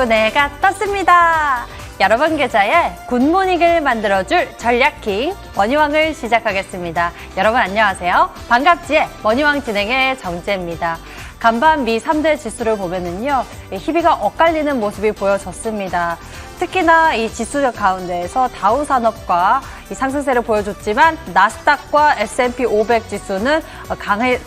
내가 떴습니다. 여러분 계좌에 굿모닝을 만들어줄 전략킹 머니왕을 시작하겠습니다. 여러분 안녕하세요. 반갑지의 머니왕 진행의 정재입니다. 간밤 미 3대 지수를 보면은요, 희비가 엇갈리는 모습이 보여졌습니다. 특히나 이 지수 가운데에서 다우산업과 이 상승세를 보여줬지만 나스닥과 S&P 500 지수는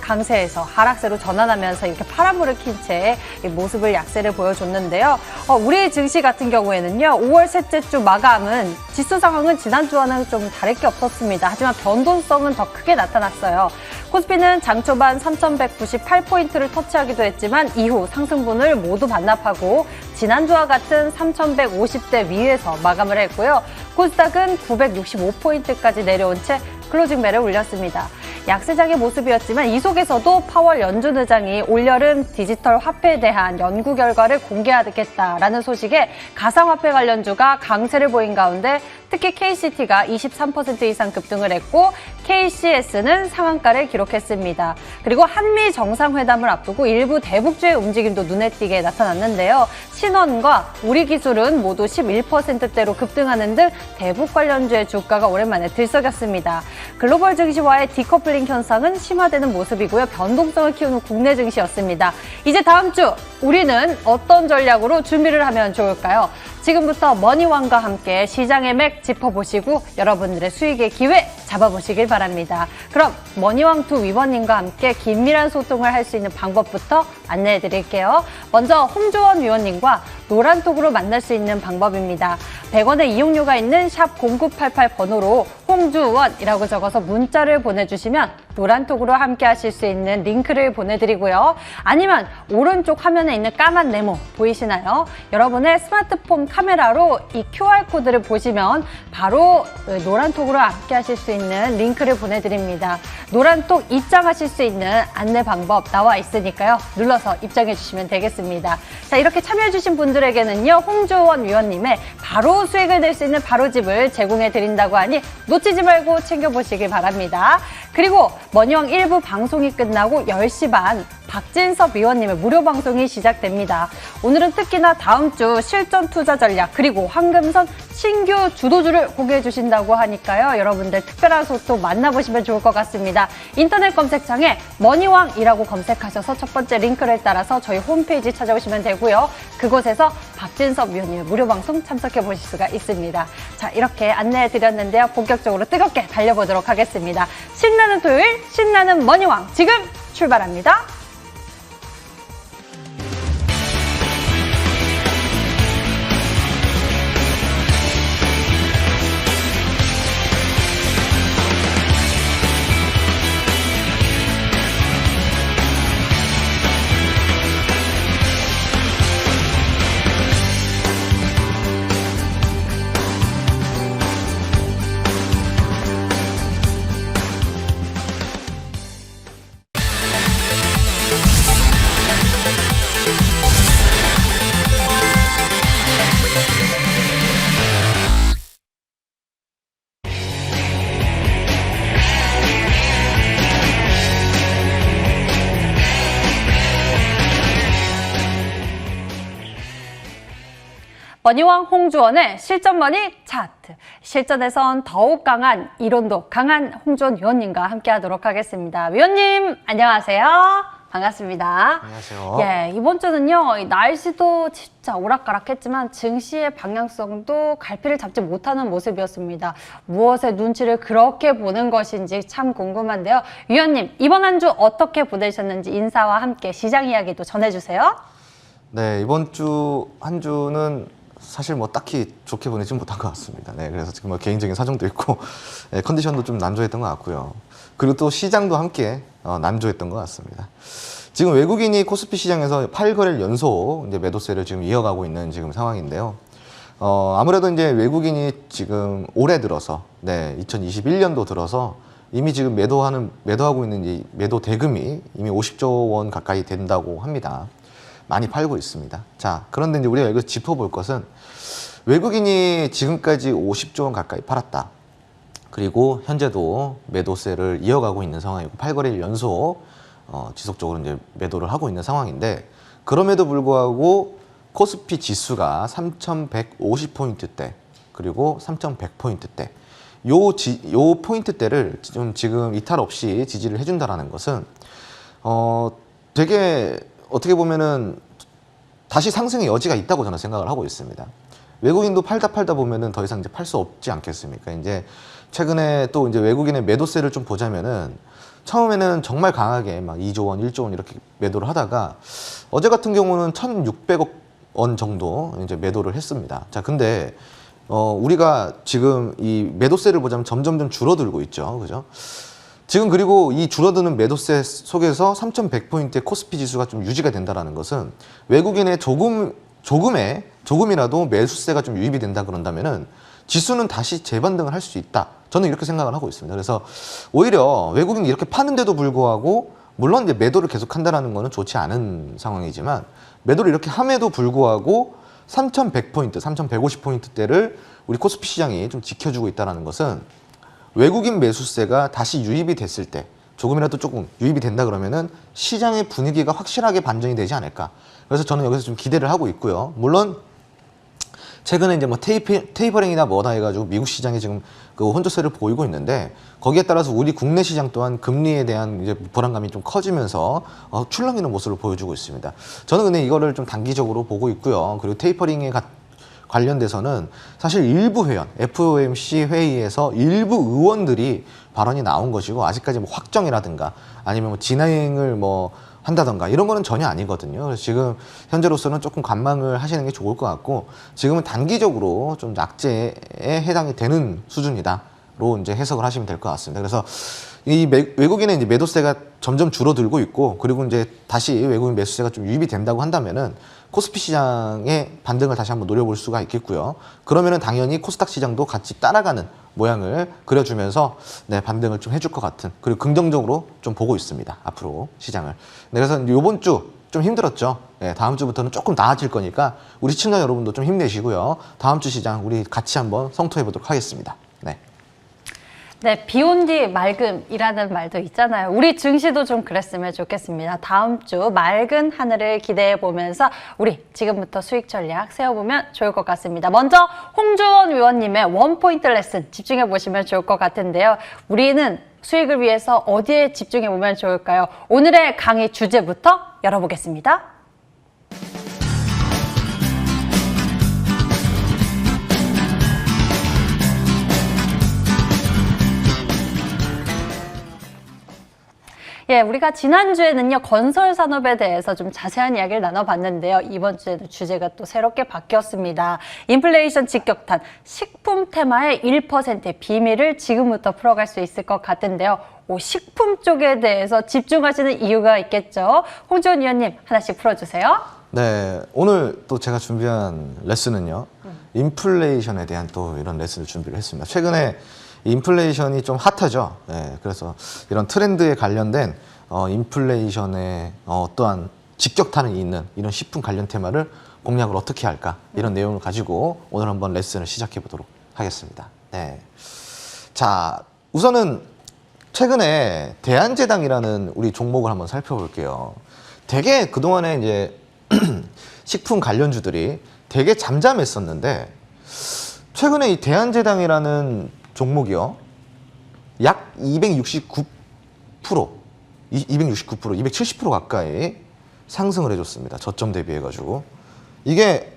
강세에서 하락세로 전환하면서 이렇게 파란불을 킨 채 모습을 약세를 보여줬는데요. 우리 증시 같은 경우에는요, 5월 셋째 주 마감은 지수 상황은 지난주와는 좀 다를 게 없었습니다. 하지만 변동성은 더 크게 나타났어요. 코스피는 장 초반 3,198포인트를 터치하기도 했지만 이후 상승분을 모두 반납하고 지난주와 같은 3,150대 위에서 마감을 했고요. 코스닥은 965포인트까지 내려온 채 클로징 벨을 울렸습니다. 약세장의 모습이었지만 이 속에서도 파월 연준 의장이 올여름 디지털 화폐에 대한 연구 결과를 공개하겠다라는 소식에 가상화폐 관련주가 강세를 보인 가운데 특히 KCT가 23% 이상 급등을 했고 KCS는 상한가를 기록했습니다. 그리고 한미 정상회담을 앞두고 일부 대북주의 움직임도 눈에 띄게 나타났는데요. 신원과 우리기술은 모두 11%대로 급등하는 등 대북 관련주의 주가가 오랜만에 들썩였습니다. 글로벌 증시와의 디커플링 현상은 심화되는 모습이고요. 변동성을 키우는 국내 증시였습니다. 이제 다음 주 우리는 어떤 전략으로 준비를 하면 좋을까요? 지금부터 머니왕과 함께 시장의 맥 짚어보시고 여러분들의 수익의 기회 잡아보시길 바랍니다. 그럼 머니왕 두 위원님과 함께 긴밀한 소통을 할 수 있는 방법부터 안내해 드릴게요. 먼저 홍주원 위원님과 노란톡으로 만날 수 있는 방법입니다. 100원의 이용료가 있는 샵 0988 번호로 홍주원이라고 적어서 문자를 보내주시면 노란톡으로 함께 하실 수 있는 링크를 보내드리고요. 아니면 오른쪽 화면에 있는 까만 네모 보이시나요? 여러분의 스마트폰 카메라로 이 QR코드를 보시면 바로 노란톡으로 함께 하실 수 있는 링크를 보내드립니다. 노란톡 입장하실 수 있는 안내 방법 나와 있으니까요. 눌러서 입장해 주시면 되겠습니다. 자, 이렇게 참여해주신 분들에게는요, 홍주원 위원님의 바로 수익을 낼 수 있는 바로집을 제공해 드린다고 하니 놓치지 말고 챙겨보시길 바랍니다. 그리고 머니왕 1부 방송이 끝나고 10시 반 박진섭 위원님의 무료 방송이 시작됩니다. 오늘은 특히나 다음 주 실전 투자 전략 그리고 황금선 신규 주도주를 공개해 주신다고 하니까요. 여러분들 특별한 소통 만나보시면 좋을 것 같습니다. 인터넷 검색창에 머니왕이라고 검색하셔서 첫 번째 링크를 따라서 저희 홈페이지 찾아오시면 되고요. 그곳에서 박진섭 위원님의 무료 방송 참석해 보실 수가 있습니다. 자, 이렇게 안내해 드렸는데요. 본격적으로 뜨겁게 달려보도록 하겠습니다. 신나는 토요일, 신나는 머니왕 지금 출발합니다. 머니왕 홍주원의 실전머니 차트. 실전에선 더욱 강한, 이론도 강한 홍주원 위원님과 함께 하도록 하겠습니다. 위원님, 안녕하세요. 반갑습니다. 안녕하세요. 예, 이번 주는요, 날씨도 진짜 오락가락했지만 증시의 방향성도 갈피를 잡지 못하는 모습이었습니다. 무엇에 눈치를 그렇게 보는 것인지 참 궁금한데요. 위원님, 이번 한 주 어떻게 보내셨는지 인사와 함께 시장 이야기도 전해주세요. 네, 이번 주 한 주는 사실 뭐 딱히 좋게 보내지 못한 것 같습니다. 네, 그래서 지금 뭐 개인적인 사정도 있고 네, 컨디션도 좀 난조했던 것 같고요. 그리고 또 시장도 함께 난조했던 것 같습니다. 지금 외국인이 코스피 시장에서 8거래일 연속 이제 매도세를 지금 이어가고 있는 지금 상황인데요. 아무래도 이제 외국인이 지금 올해 들어서, 네, 2021년도 들어서 이미 지금 매도하고 있는 이 매도 대금이 이미 50조 원 가까이 된다고 합니다. 많이 팔고 있습니다. 자, 그런데 이제 우리가 여기서 짚어볼 것은 외국인이 지금까지 50조 원 가까이 팔았다. 그리고 현재도 매도세를 이어가고 있는 상황이고 8거래일 연속 지속적으로 이제 매도를 하고 있는 상황인데, 그럼에도 불구하고 코스피 지수가 3,150포인트대 그리고 3,100포인트대 요 포인트대를 좀 지금 이탈 없이 지지를 해준다라는 것은 되게 어떻게 보면은 다시 상승의 여지가 있다고 저는 생각을 하고 있습니다. 외국인도 팔다 보면은 더 이상 이제 팔 수 없지 않겠습니까? 이제 최근에 또 이제 외국인의 매도세를 좀 보자면은 처음에는 정말 강하게 막 2조 원, 1조 원 이렇게 매도를 하다가 어제 같은 경우는 1,600억 원 정도 이제 매도를 했습니다. 자, 근데 우리가 지금 이 매도세를 보자면 점점 좀 줄어들고 있죠. 그죠? 지금 그리고 이 줄어드는 매도세 속에서 3,100포인트의 코스피 지수가 좀 유지가 된다는 것은 외국인의 조금이라도 매수세가 좀 유입이 된다 그런다면은 지수는 다시 재반등을 할 수 있다. 저는 이렇게 생각을 하고 있습니다. 그래서 오히려 외국인이 이렇게 파는데도 불구하고 물론 이제 매도를 계속 한다는 것은 좋지 않은 상황이지만 매도를 이렇게 함에도 불구하고 3,100포인트, 3,150포인트대를 우리 코스피 시장이 좀 지켜주고 있다는 것은 외국인 매수세가 다시 유입이 됐을 때 조금이라도 조금 유입이 된다 그러면은 시장의 분위기가 확실하게 반전이 되지 않을까. 그래서 저는 여기서 좀 기대를 하고 있고요. 물론 최근에 이제 뭐 테이퍼링이나 뭐다 해가지고 미국 시장이 지금 그 혼조세를 보이고 있는데 거기에 따라서 우리 국내 시장 또한 금리에 대한 이제 불안감이 좀 커지면서 출렁이는 모습을 보여주고 있습니다. 저는 근데 이거를 좀 단기적으로 보고 있고요. 그리고 테이퍼링에 관련돼서는 사실 일부 회원, FOMC 회의에서 일부 의원들이 발언이 나온 것이고 아직까지 뭐 확정이라든가 아니면 뭐 진행을 뭐 한다던가 이런 거는 전혀 아니거든요. 그래서 지금 현재로서는 조금 관망을 하시는 게 좋을 것 같고 지금은 단기적으로 좀 약재에 해당이 되는 수준이다로 이제 해석을 하시면 될 것 같습니다. 그래서 이 외국인의 이제 매도세가 점점 줄어들고 있고 그리고 이제 다시 외국인 매수세가 좀 유입이 된다고 한다면은 코스피 시장의 반등을 다시 한번 노려볼 수가 있겠고요. 그러면은 당연히 코스닥 시장도 같이 따라가는 모양을 그려주면서 네, 반등을 좀 해줄 것 같은 그리고 긍정적으로 좀 보고 있습니다. 앞으로 시장을. 네, 그래서 이번 주 좀 힘들었죠. 네, 다음 주부터는 조금 나아질 거니까 우리 시청자 여러분도 좀 힘내시고요. 다음 주 시장 우리 같이 한번 성토해 보도록 하겠습니다. 네. 네, 비 온 뒤 맑음이라는 말도 있잖아요. 우리 증시도 좀 그랬으면 좋겠습니다. 다음 주 맑은 하늘을 기대해 보면서 우리 지금부터 수익 전략 세워보면 좋을 것 같습니다. 먼저 홍주원 위원님의 원포인트 레슨 집중해 보시면 좋을 것 같은데요. 우리는 수익을 위해서 어디에 집중해 보면 좋을까요? 오늘의 강의 주제부터 열어보겠습니다. 예, 우리가 지난주에는요, 건설 산업에 대해서 좀 자세한 이야기를 나눠봤는데요. 이번 주에는 주제가 또 새롭게 바뀌었습니다. 인플레이션 직격탄, 식품 테마의 1%의 비밀을 지금부터 풀어갈 수 있을 것 같은데요. 식품 쪽에 대해서 집중하시는 이유가 있겠죠. 홍지원 위원님, 하나씩 풀어주세요. 네, 오늘 또 제가 준비한 레슨은요, 인플레이션에 대한 또 이런 레슨을 준비를 했습니다. 최근에 인플레이션이 좀 핫하죠. 네, 그래서 이런 트렌드에 관련된 인플레이션의 어떠한 직격탄이 있는 이런 식품 관련 테마를 공략을 어떻게 할까 이런 내용을 가지고 오늘 한번 레슨을 시작해 보도록 하겠습니다. 네. 자, 우선은 최근에 대한제당이라는 우리 종목을 한번 살펴볼게요. 되게 그동안에 이제 식품 관련주들이 되게 잠잠했었는데 최근에 이 대한제당이라는 종목이요. 약 269%, 270% 가까이 상승을 해줬습니다. 저점 대비해가지고. 이게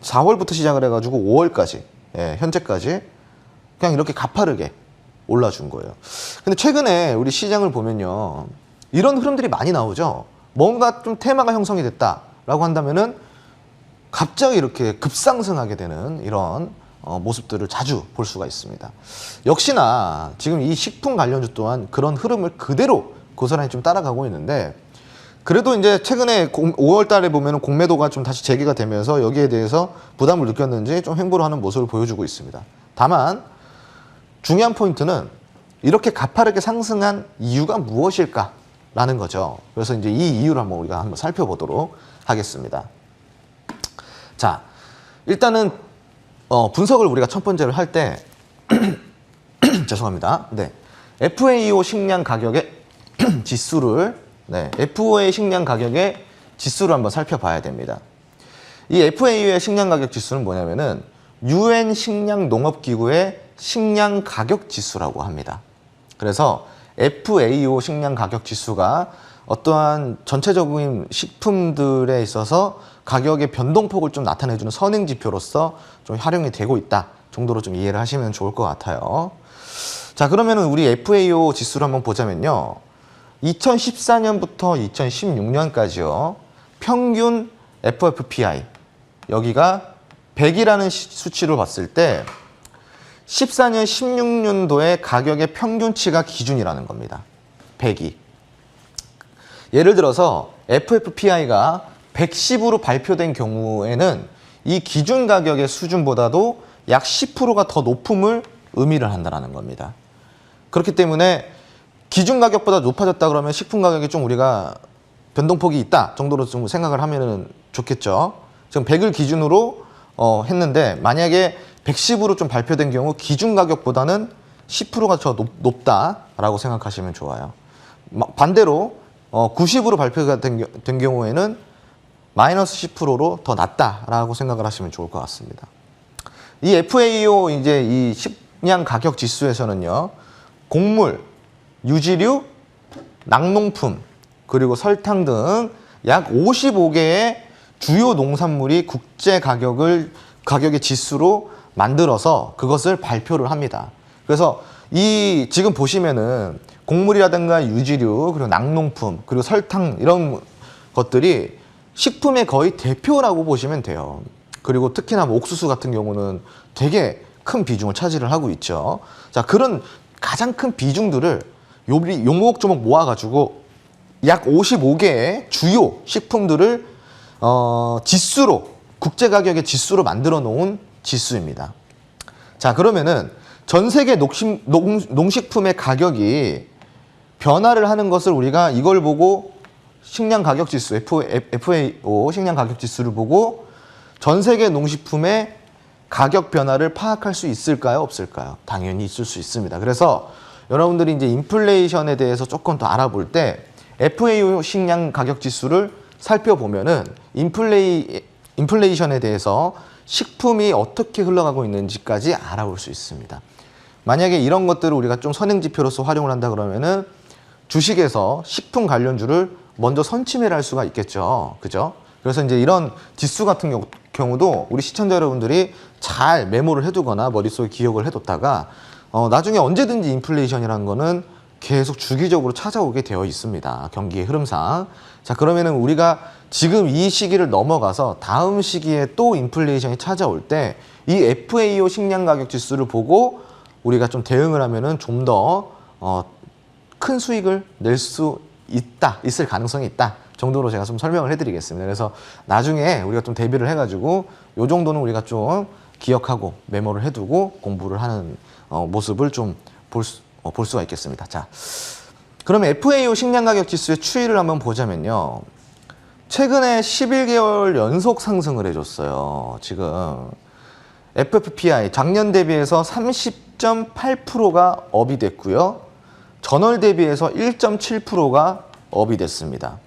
4월부터 시작을 해가지고 5월까지, 예, 현재까지 그냥 이렇게 가파르게 올라준 거예요. 근데 최근에 우리 시장을 보면요. 이런 흐름들이 많이 나오죠. 뭔가 좀 테마가 형성이 됐다라고 한다면은 갑자기 이렇게 급상승하게 되는 이런 모습들을 자주 볼 수가 있습니다. 역시나 지금 이 식품 관련주 또한 그런 흐름을 그대로 고스란히 좀 따라가고 있는데 그래도 이제 최근에 5월 달에 보면은 공매도가 좀 다시 재개가 되면서 여기에 대해서 부담을 느꼈는지 좀 횡보를 하는 모습을 보여주고 있습니다. 다만 중요한 포인트는 이렇게 가파르게 상승한 이유가 무엇일까라는 거죠. 그래서 이제 이 이유를 우리가 한번 살펴보도록 하겠습니다. 자, 일단은 분석을 우리가 첫 번째로 할 때 죄송합니다. 네, FAO 식량 가격의 지수를 FOA 식량 가격의 지수를 한번 살펴봐야 됩니다. 이 FAO의 식량 가격 지수는 뭐냐면은 UN 식량 농업 기구의 식량 가격 지수라고 합니다. 그래서 FAO 식량 가격 지수가 어떠한 전체적인 식품들에 있어서 가격의 변동폭을 좀 나타내주는 선행 지표로서 좀 활용이 되고 있다 정도로 좀 이해를 하시면 좋을 것 같아요. 자, 그러면은 우리 FAO 지수를 한번 보자면요. 2014년부터 2016년까지요. 평균 FFPI 여기가 100이라는 수치로 봤을 때 14년, 16년도의 가격의 평균치가 기준이라는 겁니다. 100이. 예를 들어서 FFPI가 110으로 발표된 경우에는 이 기준 가격의 수준보다도 약 10%가 더 높음을 의미를 한다는 겁니다. 그렇기 때문에 기준 가격보다 높아졌다 그러면 식품 가격이 좀 우리가 변동폭이 있다 정도로 좀 생각을 하면 좋겠죠. 지금 100을 기준으로 했는데 만약에 110으로 좀 발표된 경우 기준 가격보다는 10%가 더 높다라고 생각하시면 좋아요. 반대로 90으로 발표가 된 경우에는 마이너스 10%로 더 낮다라고 생각을 하시면 좋을 것 같습니다. 이 FAO 이제 이 식량 가격 지수에서는요, 곡물, 유지류, 낙농품, 그리고 설탕 등 약 55개의 주요 농산물이 국제 가격의 지수로 만들어서 그것을 발표를 합니다. 그래서 이 지금 보시면은 곡물이라든가 유지류, 그리고 낙농품, 그리고 설탕 이런 것들이 식품의 거의 대표라고 보시면 돼요. 그리고 특히나 뭐 옥수수 같은 경우는 되게 큰 비중을 차지를 하고 있죠. 자, 그런 가장 큰 비중들을 요목조목 모아가지고 약 55개의 주요 식품들을 지수로, 국제가격의 지수로 만들어 놓은 지수입니다. 자, 그러면은 전 세계 농식품의 가격이 변화를 하는 것을 우리가 이걸 보고 식량 가격 지수, FAO 식량 가격 지수를 보고 전 세계 농식품의 가격 변화를 파악할 수 있을까요? 없을까요? 당연히 있을 수 있습니다. 그래서 여러분들이 이제 인플레이션에 대해서 조금 더 알아볼 때 FAO 식량 가격 지수를 살펴보면은 인플레이션에 대해서 식품이 어떻게 흘러가고 있는지까지 알아볼 수 있습니다. 만약에 이런 것들을 우리가 좀 선행지표로서 활용을 한다 그러면은 주식에서 식품 관련주를 먼저 선침해를 할 수가 있겠죠. 그죠? 그래서 이제 이런 지수 같은 경우도 우리 시청자 여러분들이 잘 메모를 해두거나 머릿속에 기억을 해뒀다가 나중에 언제든지 인플레이션이라는 거는 계속 주기적으로 찾아오게 되어 있습니다. 경기의 흐름상. 자, 그러면은 우리가 지금 이 시기를 넘어가서 다음 시기에 또 인플레이션이 찾아올 때 이 FAO 식량 가격 지수를 보고 우리가 좀 대응을 하면은 좀 더 큰 수익을 낼 수 있을 가능성이 있다 정도로 제가 좀 설명을 해드리겠습니다. 그래서 나중에 우리가 좀 대비를 해가지고 요 정도는 우리가 좀 기억하고 메모를 해두고 공부를 하는 모습을 좀 볼 수가 있겠습니다. 자, 그러면 FAO 식량 가격 지수의 추이를 한번 보자면요. 최근에 11개월 연속 상승을 해줬어요. 지금 FFPI 작년 대비해서 30.8%가 업이 됐고요. 전월 대비해서 1.7%가 업이 됐습니다.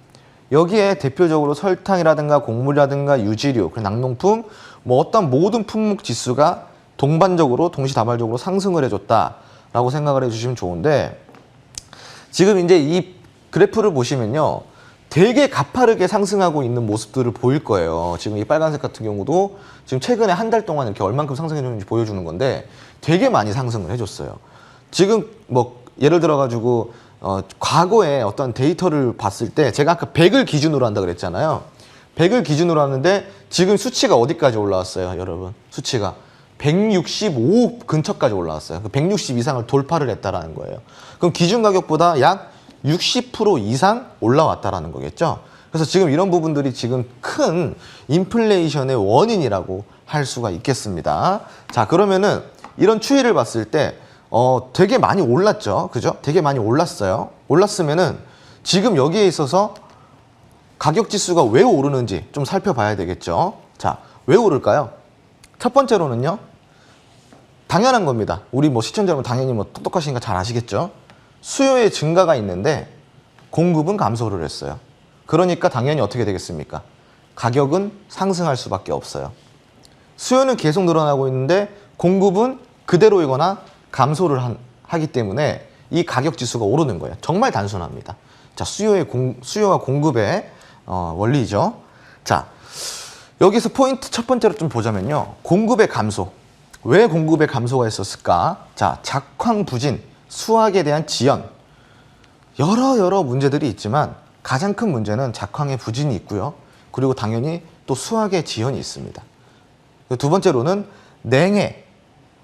여기에 대표적으로 설탕이라든가 곡물이라든가 유지류, 그리고 낙농품, 뭐 어떤 모든 품목 지수가 동반적으로 동시다발적으로 상승을 해줬다라고 생각을 해주시면 좋은데, 지금 이제 이 그래프를 보시면요, 되게 가파르게 상승하고 있는 모습들을 보일 거예요. 지금 이 빨간색 같은 경우도 지금 최근에 한 달 동안 이렇게 얼만큼 상승해줬는지 보여주는 건데 되게 많이 상승을 해줬어요. 지금 뭐 예를 들어가지고 과거에 어떤 데이터를 봤을 때 제가 아까 100을 기준으로 한다 그랬잖아요. 100을 기준으로 하는데 지금 수치가 어디까지 올라왔어요, 여러분? 수치가 165 근처까지 올라왔어요. 160 이상을 돌파를 했다라는 거예요. 그럼 기준 가격보다 약 60% 이상 올라왔다라는 거겠죠. 그래서 지금 이런 부분들이 지금 큰 인플레이션의 원인이라고 할 수가 있겠습니다. 자, 그러면은 이런 추이를 봤을 때 되게 많이 올랐죠. 그죠? 되게 많이 올랐어요. 올랐으면은 지금 여기에 있어서 가격 지수가 왜 오르는지 좀 살펴봐야 되겠죠. 자, 왜 오를까요? 첫 번째로는요, 당연한 겁니다. 우리 뭐 시청자 여러분 당연히 뭐 똑똑하시니까 잘 아시겠죠? 수요의 증가가 있는데 공급은 감소를 했어요. 그러니까 당연히 어떻게 되겠습니까? 가격은 상승할 수밖에 없어요. 수요는 계속 늘어나고 있는데 공급은 그대로이거나 감소를 하기 때문에 이 가격 지수가 오르는 거예요. 정말 단순합니다. 자, 수요와 공급의 원리죠. 자, 여기서 포인트 첫 번째로 좀 보자면요. 공급의 감소. 왜 공급의 감소가 있었을까? 자, 작황 부진, 수확에 대한 지연. 여러 문제들이 있지만 가장 큰 문제는 작황의 부진이 있고요. 그리고 당연히 또 수확의 지연이 있습니다. 두 번째로는 냉해,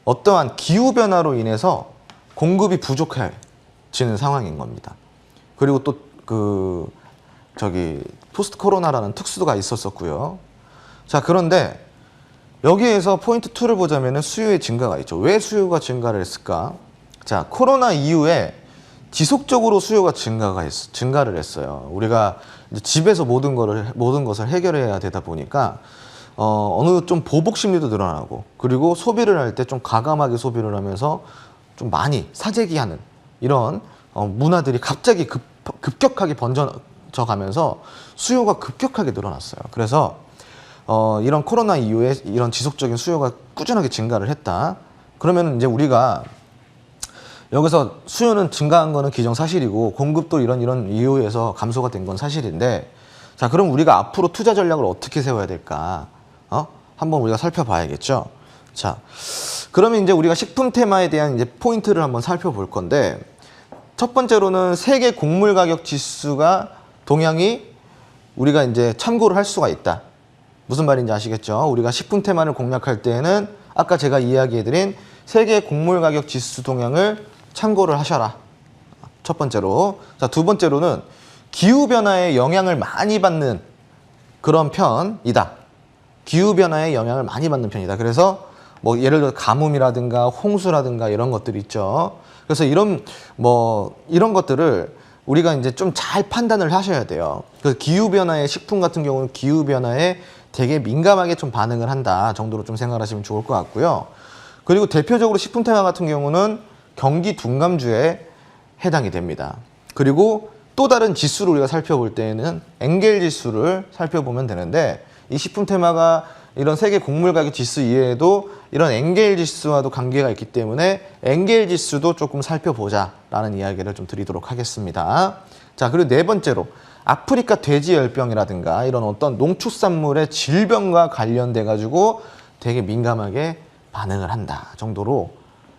어떠한 기후변화로 인해서 공급이 부족해지는 상황인 겁니다. 그리고 또 포스트 코로나라는 특수도가 있었었고요. 자, 그런데 여기에서 포인트 2를 보자면 수요의 증가가 있죠. 왜 수요가 증가를 했을까? 자, 코로나 이후에 지속적으로 수요가 증가를 했어요. 우리가 이제 집에서 모든 것을 해결해야 되다 보니까 어느 좀 보복 심리도 늘어나고, 그리고 소비를 할 때 좀 과감하게 소비를 하면서 좀 많이 사재기하는 이런 문화들이 갑자기 급격하게 번져져 가면서 수요가 급격하게 늘어났어요. 그래서 이런 코로나 이후에 이런 지속적인 수요가 꾸준하게 증가를 했다. 그러면 이제 우리가 여기서 수요는 증가한 거는 기정사실이고 공급도 이런 이유에서 감소가 된 건 사실인데, 자, 그럼 우리가 앞으로 투자 전략을 어떻게 세워야 될까? 한번 우리가 살펴봐야겠죠. 자, 그러면 이제 우리가 식품 테마에 대한 이제 포인트를 한번 살펴볼 건데, 첫 번째로는 세계 곡물 가격 지수가 동향이 우리가 이제 참고를 할 수가 있다. 무슨 말인지 아시겠죠? 우리가 식품 테마를 공략할 때에는 아까 제가 이야기해드린 세계 곡물 가격 지수 동향을 참고를 하셔라. 첫 번째로. 자, 두 번째로는 기후변화에 영향을 많이 받는 그런 편이다. 기후변화에 영향을 많이 받는 편이다. 그래서 뭐 예를 들어 가뭄이라든가 홍수라든가 이런 것들이 있죠. 그래서 이런 것들을 우리가 이제 좀 잘 판단을 하셔야 돼요. 그래서 기후변화에, 식품 같은 경우는 기후변화에 되게 민감하게 좀 반응을 한다 정도로 좀 생각하시면 좋을 것 같고요. 그리고 대표적으로 식품 테마 같은 경우는 경기 둔감주에 해당이 됩니다. 그리고 또 다른 지수를 우리가 살펴볼 때에는 엔겔 지수를 살펴보면 되는데, 이 식품 테마가 이런 세계 곡물 가격 지수 이외에도 이런 엔겔 지수와도 관계가 있기 때문에 엔겔 지수도 조금 살펴보자라는 이야기를 좀 드리도록 하겠습니다. 자, 그리고 네 번째로 아프리카 돼지열병이라든가 이런 어떤 농축산물의 질병과 관련돼 가지고 되게 민감하게 반응을 한다 정도로,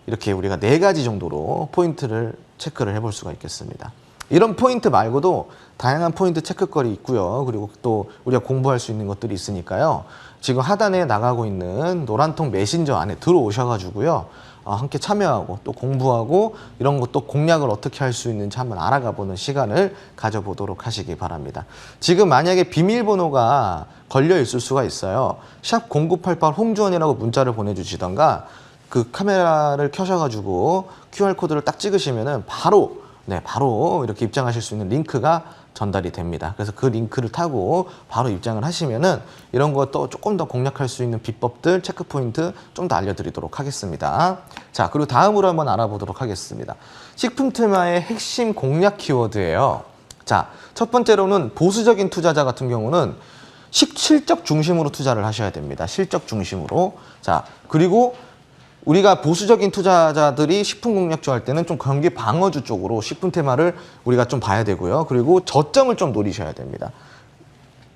이렇게 우리가 네 가지 정도로 포인트를 체크를 해볼 수가 있겠습니다. 이런 포인트 말고도 다양한 포인트 체크거리 있고요. 그리고 또 우리가 공부할 수 있는 것들이 있으니까요. 지금 하단에 나가고 있는 노란통 메신저 안에 들어오셔가지고요. 함께 참여하고 또 공부하고 이런 것도 공략을 어떻게 할 수 있는지 한번 알아가 보는 시간을 가져보도록 하시기 바랍니다. 지금 만약에 비밀번호가 걸려 있을 수가 있어요. 샵 0988 홍주원이라고 문자를 보내주시던가, 그 카메라를 켜셔가지고 QR코드를 딱 찍으시면은 바로 이렇게 입장하실 수 있는 링크가 전달이 됩니다. 그래서 그 링크를 타고 바로 입장을 하시면은 이런 것도 조금 더 공략할 수 있는 비법들, 체크포인트 좀 더 알려드리도록 하겠습니다. 자, 그리고 다음으로 한번 알아보도록 하겠습니다. 식품 테마의 핵심 공략 키워드예요. 자, 첫 번째로는 보수적인 투자자 같은 경우는 실적 중심으로 투자를 하셔야 됩니다. 실적 중심으로. 자, 그리고 우리가 보수적인 투자자들이 식품 공략주 할 때는 좀 경기 방어주 쪽으로 식품 테마를 우리가 좀 봐야 되고요. 그리고 저점을 좀 노리셔야 됩니다.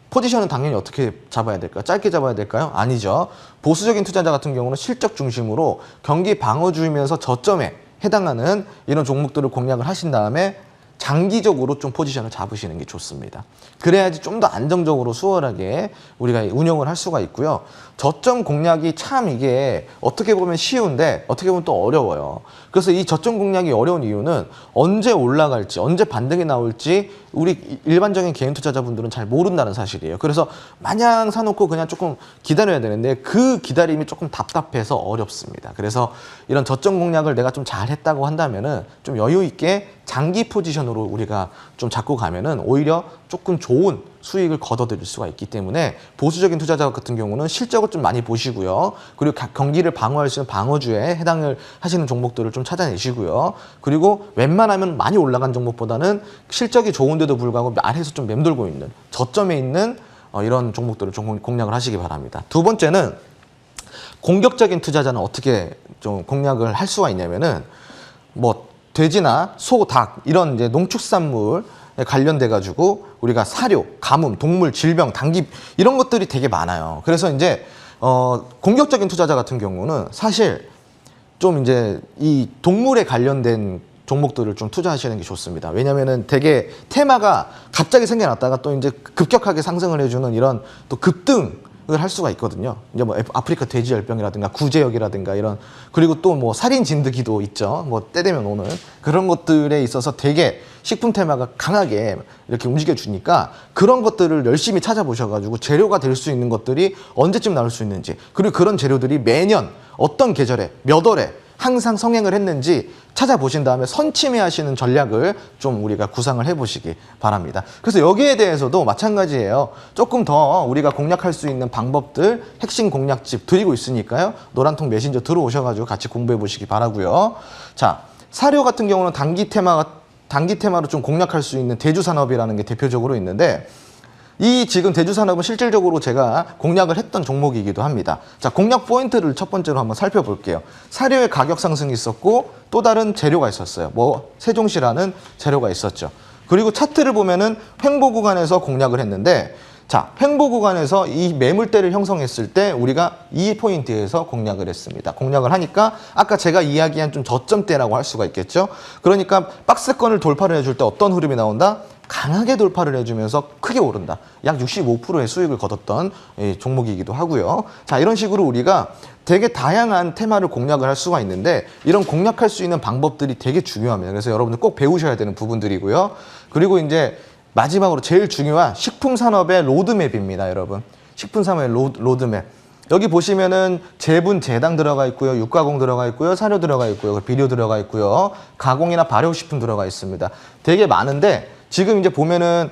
포지션은 당연히 어떻게 잡아야 될까요? 짧게 잡아야 될까요? 아니죠. 보수적인 투자자 같은 경우는 실적 중심으로 경기 방어주이면서 저점에 해당하는 이런 종목들을 공략을 하신 다음에 장기적으로 좀 포지션을 잡으시는 게 좋습니다. 그래야지 좀 더 안정적으로 수월하게 우리가 운영을 할 수가 있고요. 저점 공략이 참 이게 어떻게 보면 쉬운데 어떻게 보면 또 어려워요. 그래서 이 저점 공략이 어려운 이유는 언제 올라갈지, 언제 반등이 나올지 우리 일반적인 개인 투자자분들은 잘 모른다는 사실이에요. 그래서 마냥 사놓고 그냥 조금 기다려야 되는데 그 기다림이 조금 답답해서 어렵습니다. 그래서 이런 저점 공략을 내가 좀 잘했다고 한다면은 좀 여유 있게 장기 포지션으로 우리가 좀 잡고 가면은 오히려 조금 좋은 수익을 거둬들일 수가 있기 때문에 보수적인 투자자 같은 경우는 실적을 좀 많이 보시고요. 그리고 경기를 방어할 수 있는 방어주에 해당을 하시는 종목들을 좀 찾아내시고요. 그리고 웬만하면 많이 올라간 종목보다는 실적이 좋은데도 불구하고 아래에서 좀 맴돌고 있는 저점에 있는 이런 종목들을 좀 공략을 하시기 바랍니다. 두 번째는 공격적인 투자자는 어떻게 좀 공략을 할 수가 있냐면은 뭐 돼지나 소, 닭 이런 이제 농축산물에 관련돼 가지고 우리가 사료, 가뭄, 동물, 질병, 단기 이런 것들이 되게 많아요. 그래서 이제 공격적인 투자자 같은 경우는 사실 좀 이제 이 동물에 관련된 종목들을 좀 투자하시는 게 좋습니다. 왜냐면은 되게 테마가 갑자기 생겨났다가 또 이제 급격하게 상승을 해주는 이런 또 급등을 할 수가 있거든요. 이제 뭐 아프리카 돼지열병이라든가 구제역이라든가 이런, 그리고 또 뭐 살인 진드기도 있죠. 뭐 때 되면 오는 그런 것들에 있어서 되게 식품 테마가 강하게 이렇게 움직여 주니까 그런 것들을 열심히 찾아보셔가지고 재료가 될 수 있는 것들이 언제쯤 나올 수 있는지, 그리고 그런 재료들이 매년 어떤 계절에 몇 월에 항상 성행을 했는지 찾아보신 다음에 선침해하시는 전략을 좀 우리가 구상을 해보시기 바랍니다. 그래서 여기에 대해서도 마찬가지예요. 조금 더 우리가 공략할 수 있는 방법들, 핵심 공략집 드리고 있으니까요. 노란통 메신저 들어오셔가지고 같이 공부해 보시기 바라고요. 자, 사료 같은 경우는 단기 테마로 좀 공략할 수 있는 대주산업이라는 게 대표적으로 있는데, 이 지금 대주산업은 실질적으로 제가 공략을 했던 종목이기도 합니다. 자, 공략 포인트를 첫 번째로 한번 살펴볼게요. 사료의 가격 상승이 있었고 또 다른 재료가 있었어요. 뭐 세종시라는 재료가 있었죠. 그리고 차트를 보면은 횡보 구간에서 공략을 했는데, 자, 횡보 구간에서 이 매물대를 형성했을 때 우리가 이 포인트에서 공략을 했습니다. 공략을 하니까 아까 제가 이야기한 좀 저점대라고 할 수가 있겠죠. 그러니까 박스권을 돌파를 해줄 때 어떤 흐름이 나온다? 강하게 돌파를 해주면서 크게 오른다. 약 65%의 수익을 거뒀던 종목이기도 하고요. 자, 이런 식으로 우리가 되게 다양한 테마를 공략을 할 수가 있는데, 이런 공략할 수 있는 방법들이 되게 중요합니다. 그래서 여러분들 꼭 배우셔야 되는 부분들이고요. 그리고 이제 마지막으로 제일 중요한 식품 산업의 로드맵입니다, 여러분. 식품 산업의 로드맵. 여기 보시면은 제분, 제당 들어가 있고요. 육가공 들어가 있고요. 사료 들어가 있고요. 비료 들어가 있고요. 가공이나 발효식품 들어가 있습니다. 되게 많은데, 지금 이제 보면은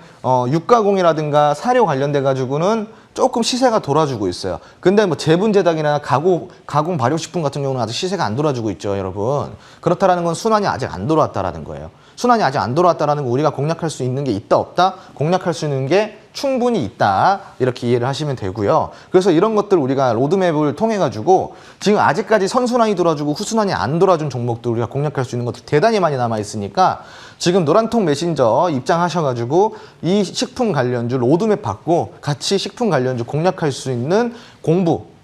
육가공이라든가 사료 관련돼 가지고는 조금 시세가 돌아주고 있어요. 근데 뭐 제분, 제당이나 가공 발효식품 같은 경우는 아직 시세가 안 돌아주고 있죠, 여러분. 그렇다라는 건 순환이 아직 안 돌아왔다라는 거예요. 순환이 아직 안 돌아왔다라는 건 우리가 공략할 수 있는 게 있다 없다? 공략할 수 있는 게 충분히 있다, 이렇게 이해를 하시면 되고요. 그래서 이런 것들 우리가 로드맵을 통해 가지고 지금 아직까지 선순환이 돌아주고 후순환이 안 돌아준 종목들 우리가 공략할 수 있는 것들 대단히 많이 남아 있으니까 지금 노란통 메신저 입장하셔가지고 이 식품 관련주 로드맵 받고 같이 식품 관련주 공략할 수 있는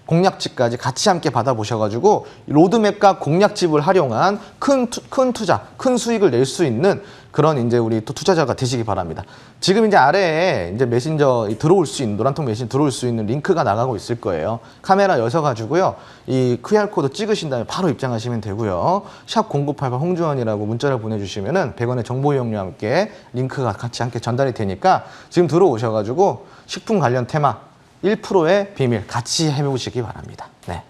공략집까지 같이 함께 받아보셔가지고 로드맵과 공략집을 활용한 큰 투자, 큰 수익을 낼 수 있는 그런 이제 우리 또 투자자가 되시기 바랍니다. 지금 이제 아래에 이제 메신저 들어올 수 있는, 노란통 메신저 들어올 수 있는 링크가 나가고 있을 거예요. 카메라 여셔가지고요. 이 QR코드 찍으신 다음에 바로 입장하시면 되고요. 샵 0988 홍주원이라고 문자를 보내주시면은 100원의 정보 이용료와 함께 링크가 같이 함께 전달이 되니까 지금 들어오셔가지고 식품 관련 테마 1%의 비밀 같이 해보시기 바랍니다. 네.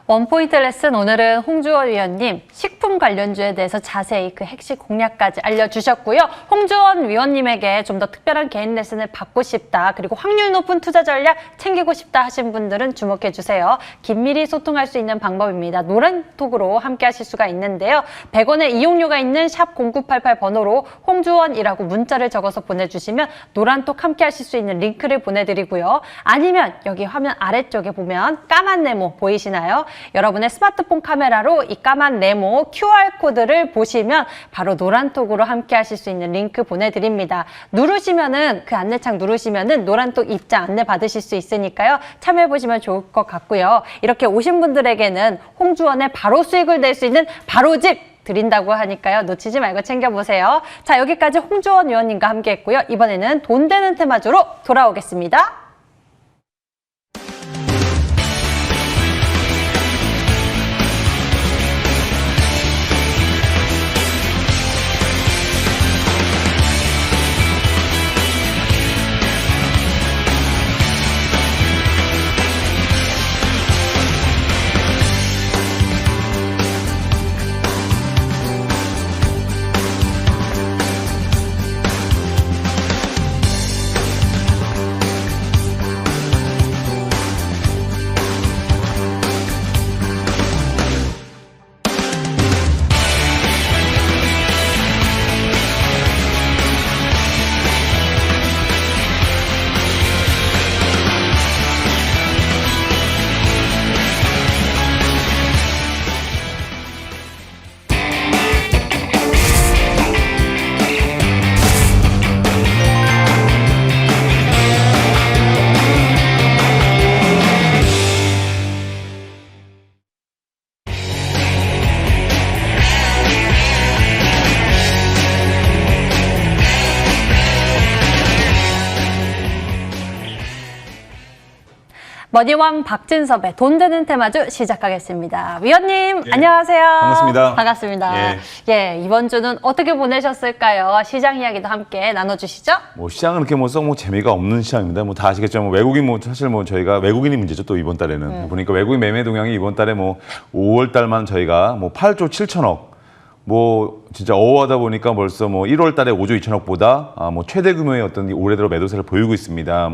원포인트 레슨, 오늘은 홍주원 위원님 식품 관련주에 대해서 자세히 그 핵심 공략까지 알려주셨고요. 홍주원 위원님에게 좀 더 특별한 개인 레슨을 받고 싶다, 그리고 확률 높은 투자 전략 챙기고 싶다 하신 분들은 주목해주세요. 긴밀히 소통할 수 있는 방법입니다. 노란톡으로 함께 하실 수가 있는데요. 100원의 이용료가 있는 샵 0988 번호로 홍주원이라고 문자를 적어서 보내주시면 노란톡 함께 하실 수 있는 링크를 보내드리고요. 아니면 여기 화면 아래쪽에 보면 까만 네모 보이시나요? 여러분의 스마트폰 카메라로 이 까만 네모 QR코드를 보시면 바로 노란톡으로 함께 하실 수 있는 링크 보내드립니다. 누르시면은, 그 안내창 누르시면은 노란톡 입장 안내 받으실 수 있으니까요. 참여해보시면 좋을 것 같고요. 이렇게 오신 분들에게는 홍주원의 바로 수익을 낼 수 있는 바로집 드린다고 하니까요. 놓치지 말고 챙겨보세요. 자, 여기까지 홍주원 위원님과 함께 했고요. 이번에는 돈 되는 테마주로 돌아오겠습니다. 머니왕 박진섭의 돈 되는 테마주 시작하겠습니다. 위원님, 예, 안녕하세요. 반갑습니다. 반갑습니다. 예, 이번 주는 어떻게 보내셨을까요? 시장 이야기도 함께 나눠주시죠. 뭐 시장은 이렇게 썩 재미가 없는 시장입니다. 뭐 다 아시겠지만 외국인 사실 저희가 외국인이 문제죠. 또 이번 달에는 보니까 외국인 매매 동향이 이번 달에 5월 달만 저희가 8조 7천억 진짜 어하다 보니까 벌써 1월 달에 5조 2천억보다 최대 규모의 어떤 올해 들어 매도세를 보이고 있습니다.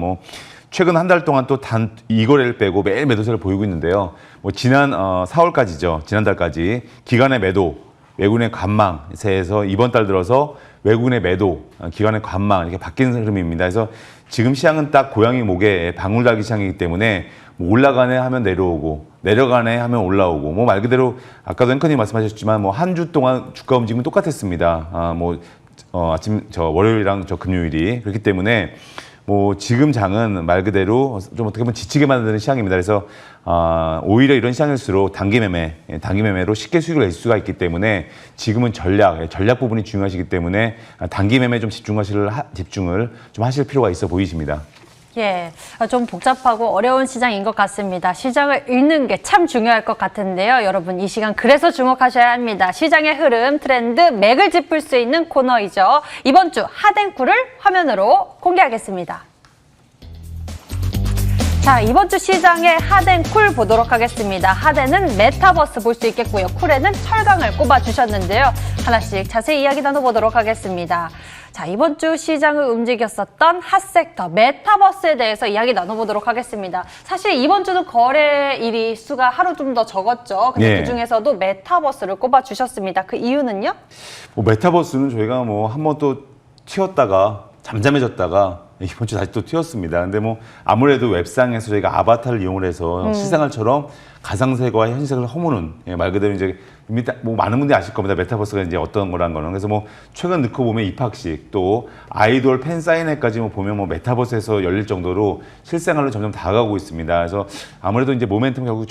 최근 한 달 동안 또 단 2거래를 빼고 매일 매도세를 보이고 있는데요. 지난 4월까지죠. 지난달까지 기간의 매도, 외국인의 관망세에서 이번 달 들어서 외국인의 매도, 기관의 관망 이렇게 바뀌는 흐름입니다. 그래서 지금 시장은 딱 고양이 목에 방울 달기 시장이기 때문에 올라가네 하면 내려오고 내려가네 하면 올라오고 말 그대로 아까도 앵커님 말씀하셨지만 한 주 동안 주가 움직임은 똑같았습니다. 아침 월요일이랑 금요일이 그렇기 때문에 지금 장은 말 그대로 좀 어떻게 보면 지치게 만드는 시장입니다. 그래서 오히려 이런 시장일수록 단기 매매로 쉽게 수익을 낼 수가 있기 때문에 지금은 전략 부분이 중요하시기 때문에 단기 매매 좀 집중을 좀 하실 필요가 있어 보이십니다. 예, 좀 복잡하고 어려운 시장인 것 같습니다. 시장을 읽는 게 참 중요할 것 같은데요. 여러분, 이 시간 그래서 주목하셔야 합니다. 시장의 흐름, 트렌드, 맥을 짚을 수 있는 코너이죠. 이번 주 핫앤쿨을 화면으로 공개하겠습니다. 자, 이번 주 시장의 핫앤쿨 보도록 하겠습니다. 핫에는 메타버스 볼 수 있겠고요. 쿨에는 철강을 꼽아주셨는데요. 하나씩 자세히 이야기 나눠보도록 하겠습니다. 자, 이번 주 시장을 움직였었던 핫섹터 메타버스에 대해서 이야기 나눠보도록 하겠습니다. 사실 이번 주는 거래일이 수가 하루 좀 더 적었죠. 근데 그중에서도 메타버스를 꼽아주셨습니다. 그 이유는요? 메타버스는 저희가 한번 또 튀었다가 잠잠해졌다가 이번 주 다시 또 튀었습니다. 근데 아무래도 웹상에서 저희가 아바타를 이용을 해서 실생활처럼 가상세계와 현실세계를 허무는 말 그대로 이제 많은 분들이 아실 겁니다. 메타버스가 이제 어떤 거란 거는. 그래서 최근 넣고 보면 입학식 또 아이돌 팬 사인회까지 보면 메타버스에서 열릴 정도로 실생활로 점점 다가가고 있습니다. 그래서 아무래도 이제 모멘텀 결국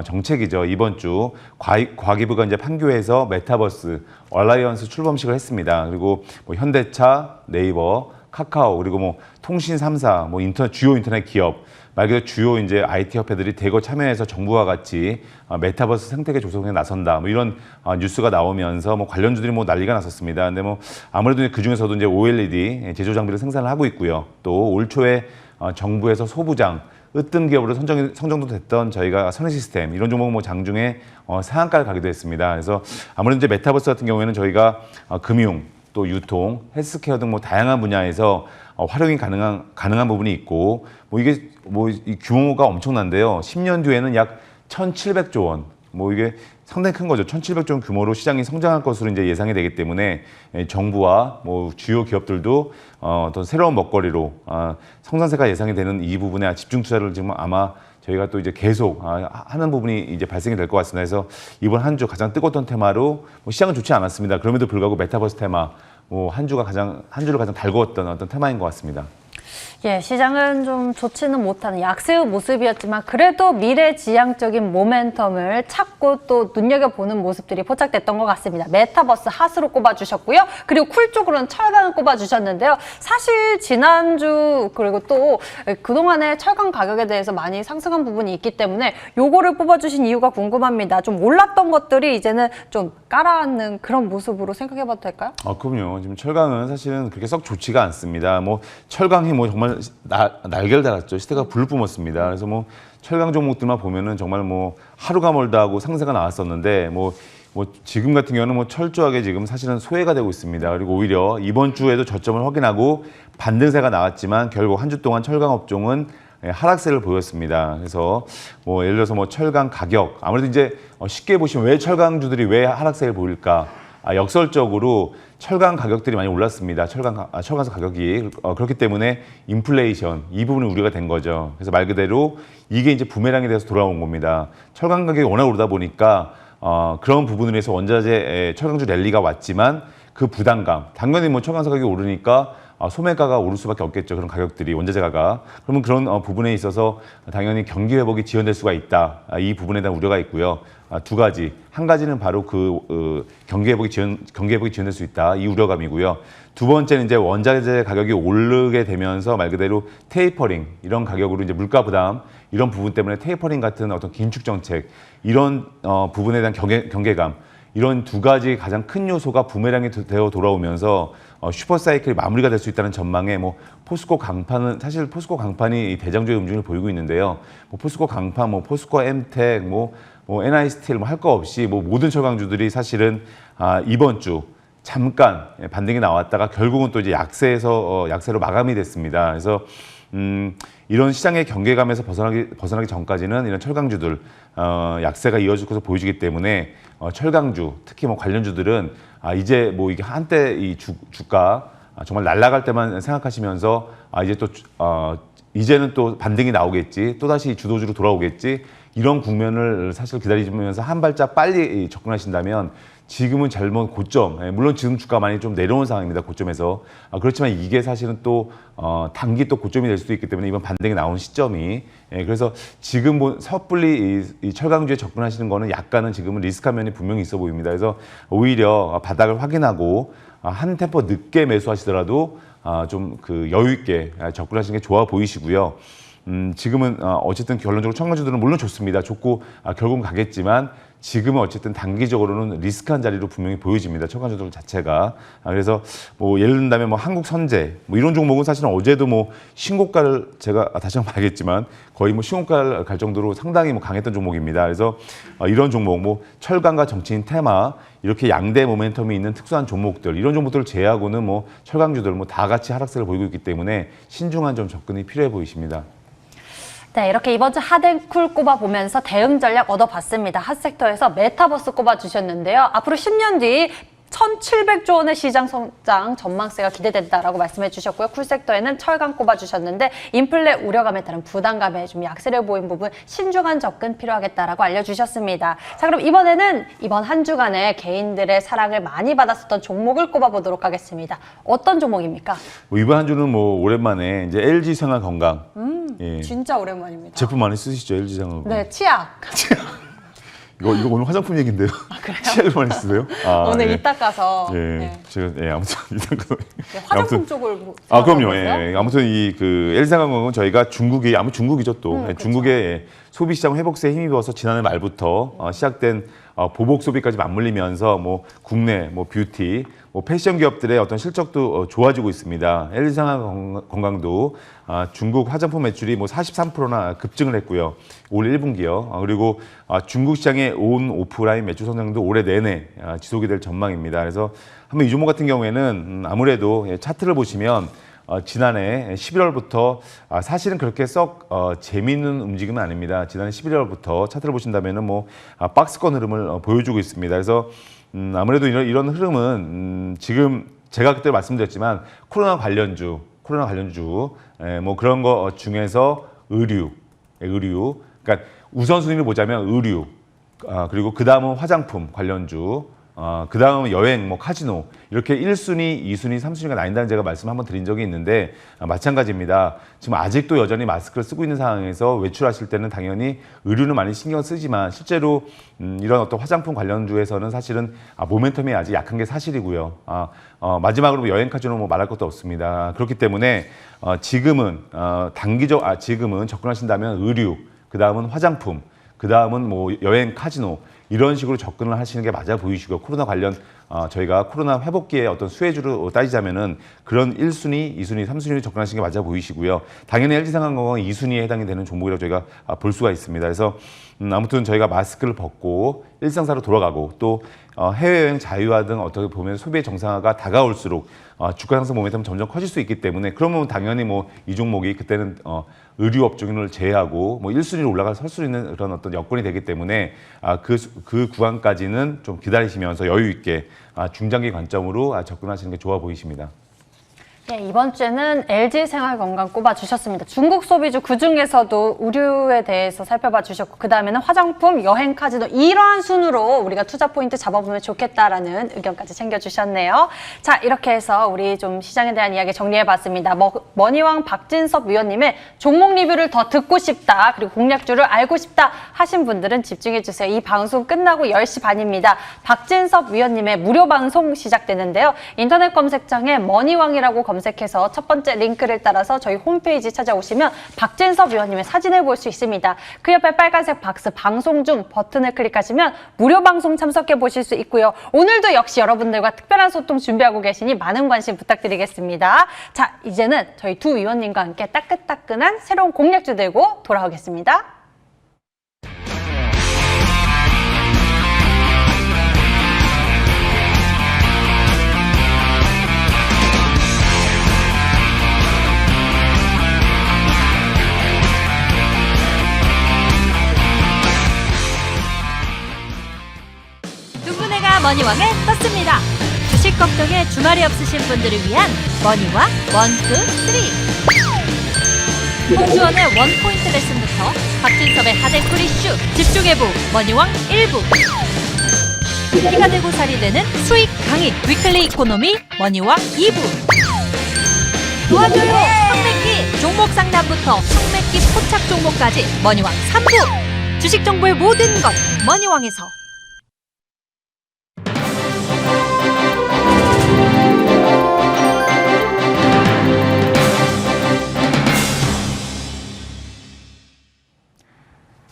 정책이죠. 이번 주 과기부가 이제 판교에서 메타버스 얼라이언스 출범식을 했습니다. 그리고 현대차, 네이버, 카카오 그리고 통신 3사 주요 인터넷 기업 말 그대로 주요 이제 IT 협회들이 대거 참여해서 정부와 같이 메타버스 생태계 조성에 나선다 이런 뉴스가 나오면서 관련주들이 난리가 났었습니다. 근데 아무래도 그 중에서도 이제 OLED 제조 장비를 생산을 하고 있고요. 또 올 초에 정부에서 소부장 으뜸 기업으로 선정도 됐던 저희가 선해시스템 이런 종목 장중에 상한가를 가기도 했습니다. 그래서 아무래도 이제 메타버스 같은 경우에는 저희가 금융 또 유통, 헬스케어 등 다양한 분야에서 활용이 가능한 부분이 있고 이게 이 규모가 엄청난데요. 10년 뒤에는 약 1,700조 원. 이게 상당히 큰 거죠. 1,700조 원 규모로 시장이 성장할 것으로 이제 예상이 되기 때문에 정부와 주요 기업들도 어떤 새로운 먹거리로 성장세가 예상이 되는 이 부분에 집중 투자를 지금 아마 저희가 또 이제 계속 하는 부분이 이제 발생이 될 것 같습니다. 그래서 이번 한 주 가장 뜨거웠던 테마로 시장은 좋지 않았습니다. 그럼에도 불구하고 메타버스 테마 한 주를 가장 달구었던 어떤 테마인 것 같습니다. 예, 시장은 좀 좋지는 못하는 약세의 모습이었지만 그래도 미래지향적인 모멘텀을 찾고 또 눈여겨보는 모습들이 포착됐던 것 같습니다. 메타버스 핫으로 꼽아주셨고요. 그리고 쿨 쪽으로는 철강을 꼽아주셨는데요. 사실 지난주 그리고 또 그동안의 철강 가격에 대해서 많이 상승한 부분이 있기 때문에 요거를 뽑아주신 이유가 궁금합니다. 좀 올랐던 것들이 이제는 좀 깔아앉는 그런 모습으로 생각해봐도 될까요? 그럼요. 지금 철강은 사실은 그렇게 썩 좋지가 않습니다. 철강이 정말 날개를 달았죠. 시대가 불을 뿜었습니다. 그래서 철강 종목들만 보면은 정말 하루가 멀다 하고 상세가 나왔었는데 지금 같은 경우는 철저하게 지금 사실은 소외가 되고 있습니다. 그리고 오히려 이번 주에도 저점을 확인하고 반등세가 나왔지만 결국 한 주 동안 철강 업종은 하락세를 보였습니다. 그래서 예를 들어서 철강 가격 아무래도 이제 쉽게 보시면 왜 철강주들이 왜 하락세를 보일까? 역설적으로 철강 가격들이 많이 올랐습니다. 철강소 가격이 그렇기 때문에 인플레이션 이 부분이 우려가 된 거죠. 그래서 말 그대로 이게 이제 부메랑이 돼서 돌아온 겁니다. 철강 가격이 워낙 오르다 보니까 그런 부분을 해서 원자재 철강주 랠리가 왔지만 그 부담감 당연히 철강소 가격이 오르니까 소매가가 오를 수밖에 없겠죠. 그런 가격들이 원자재가가. 그러면 그런 부분에 있어서 당연히 경기 회복이 지연될 수가 있다. 이 부분에 대한 우려가 있고요. 두 가지. 한 가지는 바로 경기 회복이 지연될 수 있다. 이 우려감이고요. 두 번째는 이제 원자재 가격이 오르게 되면서 말 그대로 테이퍼링 이런 가격으로 이제 물가 부담 이런 부분 때문에 테이퍼링 같은 어떤 긴축 정책 이런 부분에 대한 경계감 이런 두 가지 가장 큰 요소가 부메랑이 되어 돌아오면서 슈퍼 사이클이 마무리가 될 수 있다는 전망에 뭐 포스코 강판은 사실 포스코 강판이 대장주의 움직임을 보이고 있는데요. 뭐 포스코 강판, 뭐 포스코 엠텍, 뭐 NI 스틸 뭐 할 거 없이 뭐 모든 철강주들이 사실은 이번 주 잠깐 반등이 나왔다가 결국은 또 이제 약세로 마감이 됐습니다. 그래서 이런 시장의 경계감에서 벗어나기 전까지는 이런 철강주들 약세가 이어질 것으로 보여지기 때문에 철강주 특히 뭐 관련주들은 이제 뭐 이게 한때 이 주가 정말 날아갈 때만 생각하시면서 이제 또 이제는 또 반등이 나오겠지 또 다시 주도주로 돌아오겠지 이런 국면을 사실 기다리면서 한 발짝 빨리 접근하신다면 지금은 잘못 고점, 물론 지금 주가 많이 좀 내려온 상황입니다. 고점에서. 그렇지만 이게 사실은 또 단기 또 고점이 될 수도 있기 때문에 이번 반등이 나온 시점이 그래서 지금 섣불리 이 철강주에 접근하시는 거는 약간은 지금은 리스크한 면이 분명히 있어 보입니다. 그래서 오히려 바닥을 확인하고 한 템포 늦게 매수하시더라도 좀 그 여유 있게 접근하시는 게 좋아 보이시고요. 지금은 어쨌든 결론적으로 철강주들은 물론 좋습니다. 좋고 결국은 가겠지만 지금은 어쨌든 단기적으로는 리스크한 자리로 분명히 보여집니다. 철강주들 자체가. 그래서 뭐 예를 든다면 뭐 한국선제 뭐 이런 종목은 사실은 어제도 뭐 신고가를 제가 다시 한번 봐야겠지만 거의 뭐 신고가를 갈 정도로 상당히 뭐 강했던 종목입니다. 그래서 이런 종목 뭐 철강과 정치인 테마 이렇게 양대 모멘텀이 있는 특수한 종목들 이런 종목들을 제외하고는 뭐 철강주들 뭐 다 같이 하락세를 보이고 있기 때문에 신중한 좀 접근이 필요해 보이십니다. 네, 이렇게 이번 주 핫앤쿨 꼽아보면서 대응 전략 얻어봤습니다. 핫섹터에서 메타버스 꼽아주셨는데요. 앞으로 10년 뒤 1,700조 원의 시장 성장 전망세가 기대된다라고 말씀해 주셨고요. 쿨섹터에는 철강 꼽아주셨는데 인플레 우려감에 따른 부담감에 좀 약세를 보인 부분 신중한 접근 필요하겠다라고 알려주셨습니다. 자, 그럼 이번에는 이번 한 주간에 개인들의 사랑을 많이 받았었던 종목을 꼽아보도록 하겠습니다. 어떤 종목입니까? 이번 한 주는 뭐 오랜만에 이제 LG 생활건강 예. 진짜 오랜만입니다. 제품 많이 쓰시죠 LG 생활건강. 네, 치약. 이거 오늘 화장품 얘긴데요. 그래요? 치약을 많이 쓰세요? 오늘 예. 이따 가서 예, 네. 제가 아무튼 이따 가서 화장품 아무튼, 쪽을 그럼요. 생각하고 예. 아무튼 이 그 LG생활건강은 저희가 중국이 중국이죠 또 그렇죠. 중국의 소비 시장 회복세에 힘입어서 지난해 말부터 시작된 보복 소비까지 맞물리면서 뭐 국내 뭐 뷰티 뭐 패션 기업들의 어떤 실적도 좋아지고 있습니다. LG생활건강도 중국 화장품 매출이 뭐 43%나 급증을 했고요. 올 1분기요. 그리고 중국 시장의 온 오프라인 매출 성장도 올해 내내 지속이 될 전망입니다. 그래서 한번 이 종목 같은 경우에는 아무래도 차트를 보시면 지난해 11월부터 사실은 그렇게 썩 재미있는 움직임은 아닙니다. 지난해 11월부터 차트를 보신다면은 뭐 박스권 흐름을 보여주고 있습니다. 그래서 아무래도 이런 흐름은 지금 제가 그때 말씀드렸지만 코로나 관련주 뭐 그런 거 중에서 의류 그러니까 우선순위를 보자면 의류 그리고 그 다음은 화장품 관련주 그 다음은 여행, 뭐 카지노 이렇게 1순위, 2순위, 3순위가 나뉜다는 제가 말씀 한번 드린 적이 있는데 마찬가지입니다. 지금 아직도 여전히 마스크를 쓰고 있는 상황에서 외출하실 때는 당연히 의류는 많이 신경 쓰지만 실제로 이런 어떤 화장품 관련주에서는 사실은 모멘텀이 아직 약한 게 사실이고요. 마지막으로 여행 카지노 뭐 말할 것도 없습니다. 그렇기 때문에 지금은 지금은 접근하신다면 의류, 그 다음은 화장품, 그 다음은 뭐 여행 카지노 이런 식으로 접근을 하시는 게 맞아 보이시고요. 코로나 관련 저희가 코로나 회복기의 어떤 수혜주로 따지자면은 그런 1순위, 2순위, 3순위로 접근하시는 게 맞아 보이시고요. 당연히 LG생활건강은 2순위에 해당이 되는 종목이라고 저희가 볼 수가 있습니다. 그래서 아무튼 저희가 마스크를 벗고 일상사로 돌아가고 또 해외여행 자유화 등 어떻게 보면 소비의 정상화가 다가올수록 주가 상승 모멘텀은 점점 커질 수 있기 때문에 그러면 당연히 뭐 이 종목이 그때는 의류 업종을 제외하고 뭐 1순위로 올라갈 수 있는 그런 어떤 여건이 되기 때문에 그 구간까지는 좀 기다리시면서 여유 있게 중장기 관점으로 접근하시는 게 좋아 보이십니다. 예, 이번 주에는 LG생활건강 꼽아주셨습니다. 중국 소비주 그중에서도 의류에 대해서 살펴봐 주셨고 그 다음에는 화장품, 여행, 카지노 이러한 순으로 우리가 투자 포인트 잡아보면 좋겠다라는 의견까지 챙겨주셨네요. 자, 이렇게 해서 우리 좀 시장에 대한 이야기 정리해봤습니다. 머니왕 박진섭 위원님의 종목 리뷰를 더 듣고 싶다 그리고 공략주를 알고 싶다 하신 분들은 집중해주세요. 이 방송 끝나고 10시 반입니다. 박진섭 위원님의 무료 방송 시작되는데요. 인터넷 검색창에 머니왕이라고 검색해서 첫 번째 링크를 따라서 저희 홈페이지 찾아오시면 박진섭 위원님의 사진을 볼 수 있습니다. 그 옆에 빨간색 박스 방송 중 버튼을 클릭하시면 무료 방송 참석해 보실 수 있고요. 오늘도 역시 여러분들과 특별한 소통 준비하고 계시니 많은 관심 부탁드리겠습니다. 자, 이제는 저희 두 위원님과 함께 따끈따끈한 새로운 공략주 들고 돌아오겠습니다. 머니왕에 떴습니다. 주식 걱정에 주말이 없으신 분들을 위한 머니왕 1, 2, 3. 홍주원의 원포인트 레슨부터 박진섭의 하데쿨 이슈 집중해보 머니왕 1부. 피가 되고 살이 되는 수익 강의 위클리 이코노미 머니왕 2부. 도와줘요 황매끼 종목 상담부터 황매끼 포착 종목까지 머니왕 3부. 주식 정보의 모든 것 머니왕에서.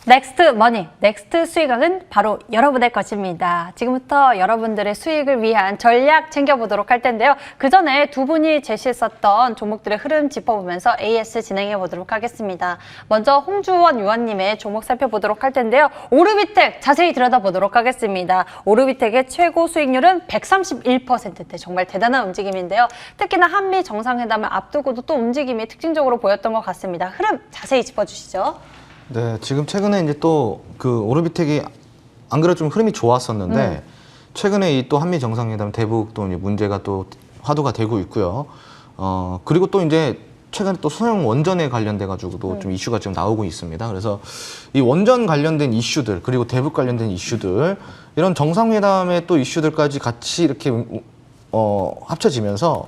넥스트 머니, 넥스트 수익왕은 바로 여러분의 것입니다. 지금부터 여러분들의 수익을 위한 전략 챙겨보도록 할 텐데요. 그 전에 두 분이 제시했었던 종목들의 흐름 짚어보면서 AS 진행해 보도록 하겠습니다. 먼저 홍주원 위원님의 종목 살펴보도록 할 텐데요. 오르비텍 자세히 들여다보도록 하겠습니다. 오르비텍의 최고 수익률은 131%대 정말 대단한 움직임인데요. 특히나 한미 정상회담을 앞두고도 또 움직임이 특징적으로 보였던 것 같습니다. 흐름 자세히 짚어주시죠. 네, 지금 최근에 이제 또 그 오르비텍이 안 그래도 좀 흐름이 좋았었는데 최근에 이 또 한미 정상회담 대북 또 이제 문제가 또 화두가 되고 있고요. 그리고 또 이제 최근에 또 소형 원전에 관련돼 가지고도 좀 이슈가 지금 나오고 있습니다. 그래서 이 원전 관련된 이슈들 그리고 대북 관련된 이슈들 이런 정상회담의 또 이슈들까지 같이 이렇게 합쳐지면서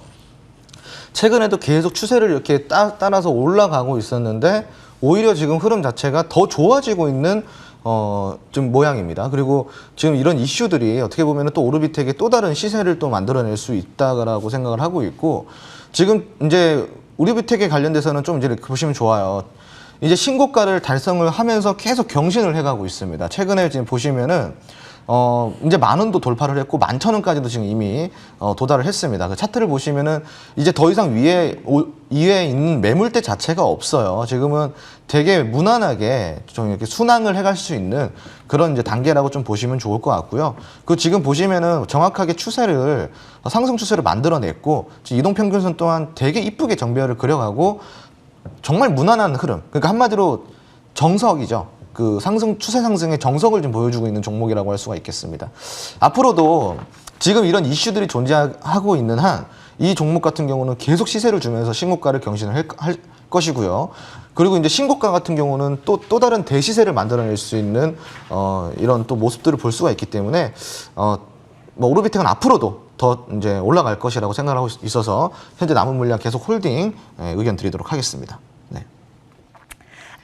최근에도 계속 추세를 이렇게 따라서 올라가고 있었는데 오히려 지금 흐름 자체가 더 좋아지고 있는 좀 모양입니다. 그리고 지금 이런 이슈들이 어떻게 보면 또 오르비텍의 또 다른 시세를 또 만들어낼 수 있다라고 생각을 하고 있고 지금 이제 오르비텍에 관련돼서는 좀 이제 이렇게 보시면 좋아요. 이제 신고가를 달성을 하면서 계속 경신을 해가고 있습니다. 최근에 지금 보시면은 이제 10,000원도 돌파를 했고 11,000원까지도 지금 이미 도달을 했습니다. 그 차트를 보시면은 이제 더 이상 위에 있는 매물대 자체가 없어요. 지금은 되게 무난하게 좀 이렇게 순항을 해갈 수 있는 그런 이제 단계라고 좀 보시면 좋을 것 같고요. 그 지금 보시면은 정확하게 상승 추세를 만들어냈고 이동평균선 또한 되게 이쁘게 정배열을 그려가고 정말 무난한 흐름. 그러니까 한마디로 정석이죠. 그 추세 상승의 정석을 좀 보여주고 있는 종목이라고 할 수가 있겠습니다. 앞으로도 지금 이런 이슈들이 존재하고 있는 한 이 종목 같은 경우는 계속 시세를 주면서 신고가를 경신을 할 것이고요. 그리고 이제 신고가 같은 경우는 또 다른 대시세를 만들어낼 수 있는 이런 또 모습들을 볼 수가 있기 때문에 뭐 오르비텍은 앞으로도 더 이제 올라갈 것이라고 생각하고 있어서 현재 남은 물량 계속 홀딩 의견 드리도록 하겠습니다. 네.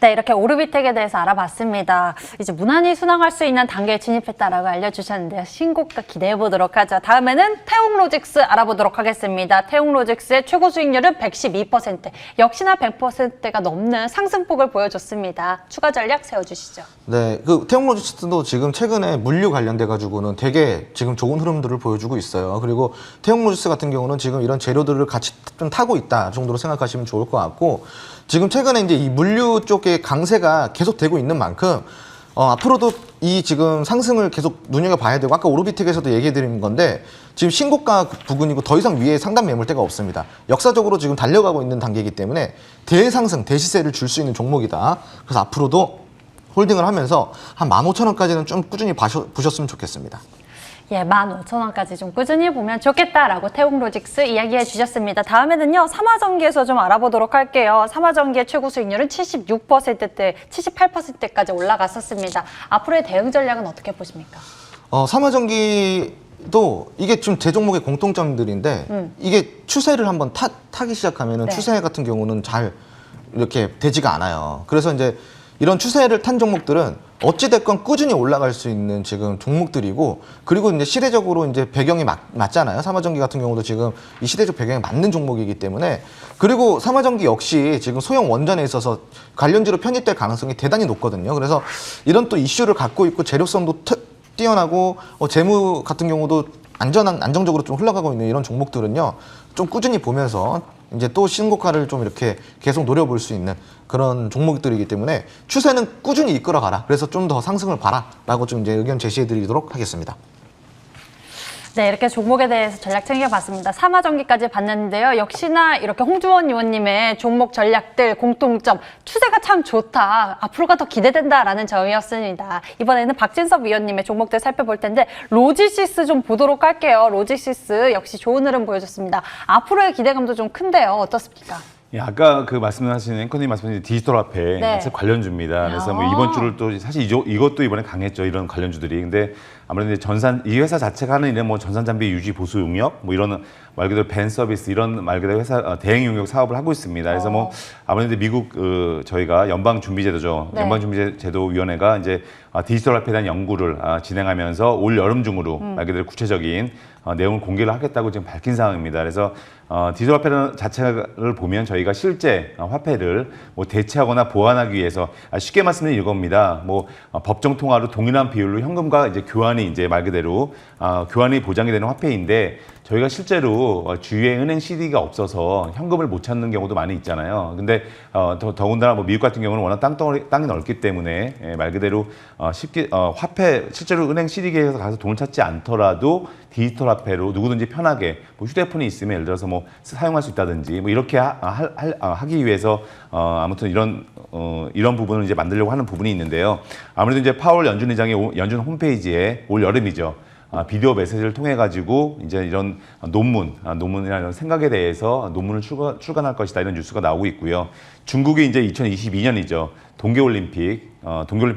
네, 이렇게 오르비텍에 대해서 알아봤습니다. 이제 무난히 순항할 수 있는 단계에 진입했다라고 알려주셨는데요. 신고가 기대해보도록 하죠. 다음에는 태웅로직스 알아보도록 하겠습니다. 태웅로직스의 최고 수익률은 112%. 역시나 100%가 넘는 상승폭을 보여줬습니다. 추가 전략 세워주시죠. 네, 그 태웅로직스도 지금 최근에 물류 관련돼가지고는 되게 지금 좋은 흐름들을 보여주고 있어요. 그리고 태웅로직스 같은 경우는 지금 이런 재료들을 같이 좀 타고 있다 정도로 생각하시면 좋을 것 같고 지금 최근에 이제 이 물류 쪽의 강세가 계속 되고 있는 만큼 앞으로도 이 지금 상승을 계속 눈여겨봐야 되고 아까 오르비텍에서도 얘기해드린 건데 지금 신고가 부근이고 더 이상 위에 상단 매물대가 없습니다. 역사적으로 지금 달려가고 있는 단계이기 때문에 대상승, 대시세를 줄 수 있는 종목이다. 그래서 앞으로도 홀딩을 하면서 한 15,000원까지는 좀 꾸준히 보셨으면 좋겠습니다. 예, 15,000원까지 좀 꾸준히 보면 좋겠다라고 태웅로직스 이야기해 주셨습니다. 다음에는요, 삼화전기에서 좀 알아보도록 할게요. 삼화전기의 최고 수익률은 76%대, 78%까지 올라갔었습니다. 앞으로의 대응 전략은 어떻게 보십니까? 삼화전기도 이게 좀 제 종목의 공통점들인데 이게 추세를 한번 타기 시작하면은 네. 추세 같은 경우는 잘 이렇게 되지가 않아요. 그래서 이제 이런 추세를 탄 종목들은 어찌됐건 꾸준히 올라갈 수 있는 지금 종목들이고, 그리고 이제 시대적으로 이제 배경이 맞잖아요. 삼화전기 같은 경우도 지금 이 시대적 배경에 맞는 종목이기 때문에, 그리고 삼화전기 역시 지금 소형 원전에 있어서 관련주로 편입될 가능성이 대단히 높거든요. 그래서 이런 또 이슈를 갖고 있고 재료성도 뛰어나고 재무 같은 경우도 안정적으로 좀 흘러가고 있는 이런 종목들은요, 좀 꾸준히 보면서 이제 또 신고가를 좀 이렇게 계속 노려볼 수 있는 그런 종목들이기 때문에 추세는 꾸준히 이끌어가라. 그래서 좀 더 상승을 봐라라고 좀 이제 의견 제시해드리도록 하겠습니다. 네, 이렇게 종목에 대해서 전략 챙겨봤습니다. 삼화전기까지 봤는데요. 역시나 이렇게 홍주원 의원님의 종목 전략들 공통점, 추세가 참 좋다, 앞으로가 더 기대된다라는 점이었습니다. 이번에는 박진섭 위원님의 종목들 살펴볼 텐데, 로지시스 좀 보도록 할게요. 로지시스 역시 좋은 흐름 보여줬습니다. 앞으로의 기대감도 좀 큰데요. 어떻습니까? 예, 아까 그 말씀하신 앵커님 말씀하신 디지털 화폐 네. 관련주입니다. 그래서 뭐 이번 주를 또 사실 이것도 이번에 강했죠. 이런 관련주들이. 근데 아무래도 이제 이 회사 자체가 하는 일은 뭐 전산 장비 유지 보수 용역, 뭐 이런 말 그대로 밴 서비스 이런 말 그대로 회사 대행 용역 사업을 하고 있습니다. 그래서 뭐 아무래도 미국 저희가 연방준비제도죠. 네. 연방준비제도위원회가 이제 디지털 화폐에 대한 연구를 진행하면서 올 여름 중으로 말 그대로 구체적인 내용을 공개를 하겠다고 지금 밝힌 상황입니다. 그래서 디지털 화폐 자체를 보면 저희가 실제 화폐를 뭐 대체하거나 보완하기 위해서 쉽게 말씀드리면 이겁니다. 뭐 법정 통화로 동일한 비율로 현금과 이제 교환이 이제 말 그대로 교환이 보장이 되는 화폐인데, 저희가 실제로 주위에 은행 CD가 없어서 현금을 못 찾는 경우도 많이 있잖아요. 근데 더군다나 뭐 미국 같은 경우는 워낙 땅이 넓기 때문에 말 그대로 쉽게 화폐 실제로 은행 CD기에서 가서 돈을 찾지 않더라도 디지털 화폐로 누구든지 편하게 뭐 휴대폰이 있으면 예를 들어서 뭐 사용할 수 있다든지 뭐 이렇게 하기 위해서 아무튼 이런 부분을 이제 만들려고 하는 부분이 있는데요. 아무래도 이제 파월 연준 의장의 연준 홈페이지에 올 여름이죠. 비디오 메시지를 통해 가지고 이제 이런 논문이나 이런 생각에 대해서 논문을 출간할 것이다, 이런 뉴스가 나오고 있고요. 중국이 이제 2022년이죠. 동계올림픽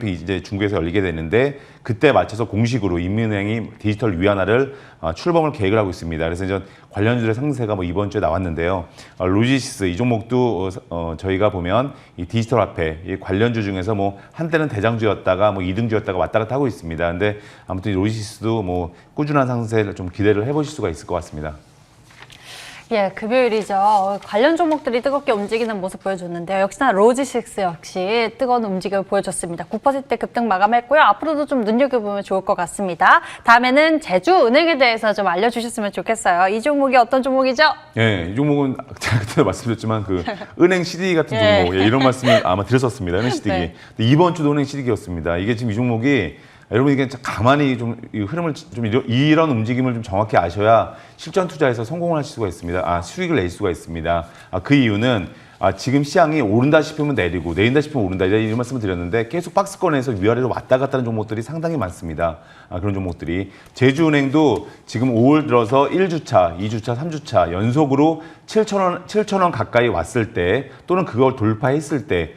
이제 중국에서 열리게 되는데, 그때 맞춰서 공식으로 인민은행이 디지털 위안화를 출범을 계획을 하고 있습니다. 그래서 이제 관련주들의 상세가 뭐 이번 주에 나왔는데요. 로지시스 이 종목도 저희가 보면 이 디지털 화폐 이 관련주 중에서 뭐 한때는 대장주였다가 뭐 2등주였다가 왔다 갔다 하고 있습니다. 근데 아무튼 이 로지시스도 뭐 꾸준한 상세를 좀 기대를 해보실 수가 있을 것 같습니다. 예, 금요일이죠. 관련 종목들이 뜨겁게 움직이는 모습 보여줬는데요. 역시나 로지식스 역시 뜨거운 움직임을 보여줬습니다. 9% 급등 마감했고요. 앞으로도 좀 눈여겨보면 좋을 것 같습니다. 다음에는 제주은행에 대해서 좀 알려주셨으면 좋겠어요. 이 종목이 어떤 종목이죠? 예, 이 종목은 제가 그때 말씀드렸지만 그 은행 CD기 같은 종목, 이런 말씀을 아마 드렸었습니다. 은행 CD기. 네. 근데 이번 주도 은행 CD기였습니다. 이게 지금 이 종목이 여러분 이게 가만히 좀 이 흐름을 좀 이런 움직임을 좀 정확히 아셔야 실전 투자에서 성공을 하실 수가 있습니다. 수익을 낼 수가 있습니다. 그 이유는 지금 시장이 오른다 싶으면 내리고 내린다 싶으면 오른다, 이런 말씀을 드렸는데, 계속 박스권에서 위아래로 왔다 갔다 하는 종목들이 상당히 많습니다. 그런 종목들이. 제주은행도 지금 5월 들어서 1주차, 2주차, 3주차 연속으로 7,000원 가까이 왔을 때, 또는 그걸 돌파했을 때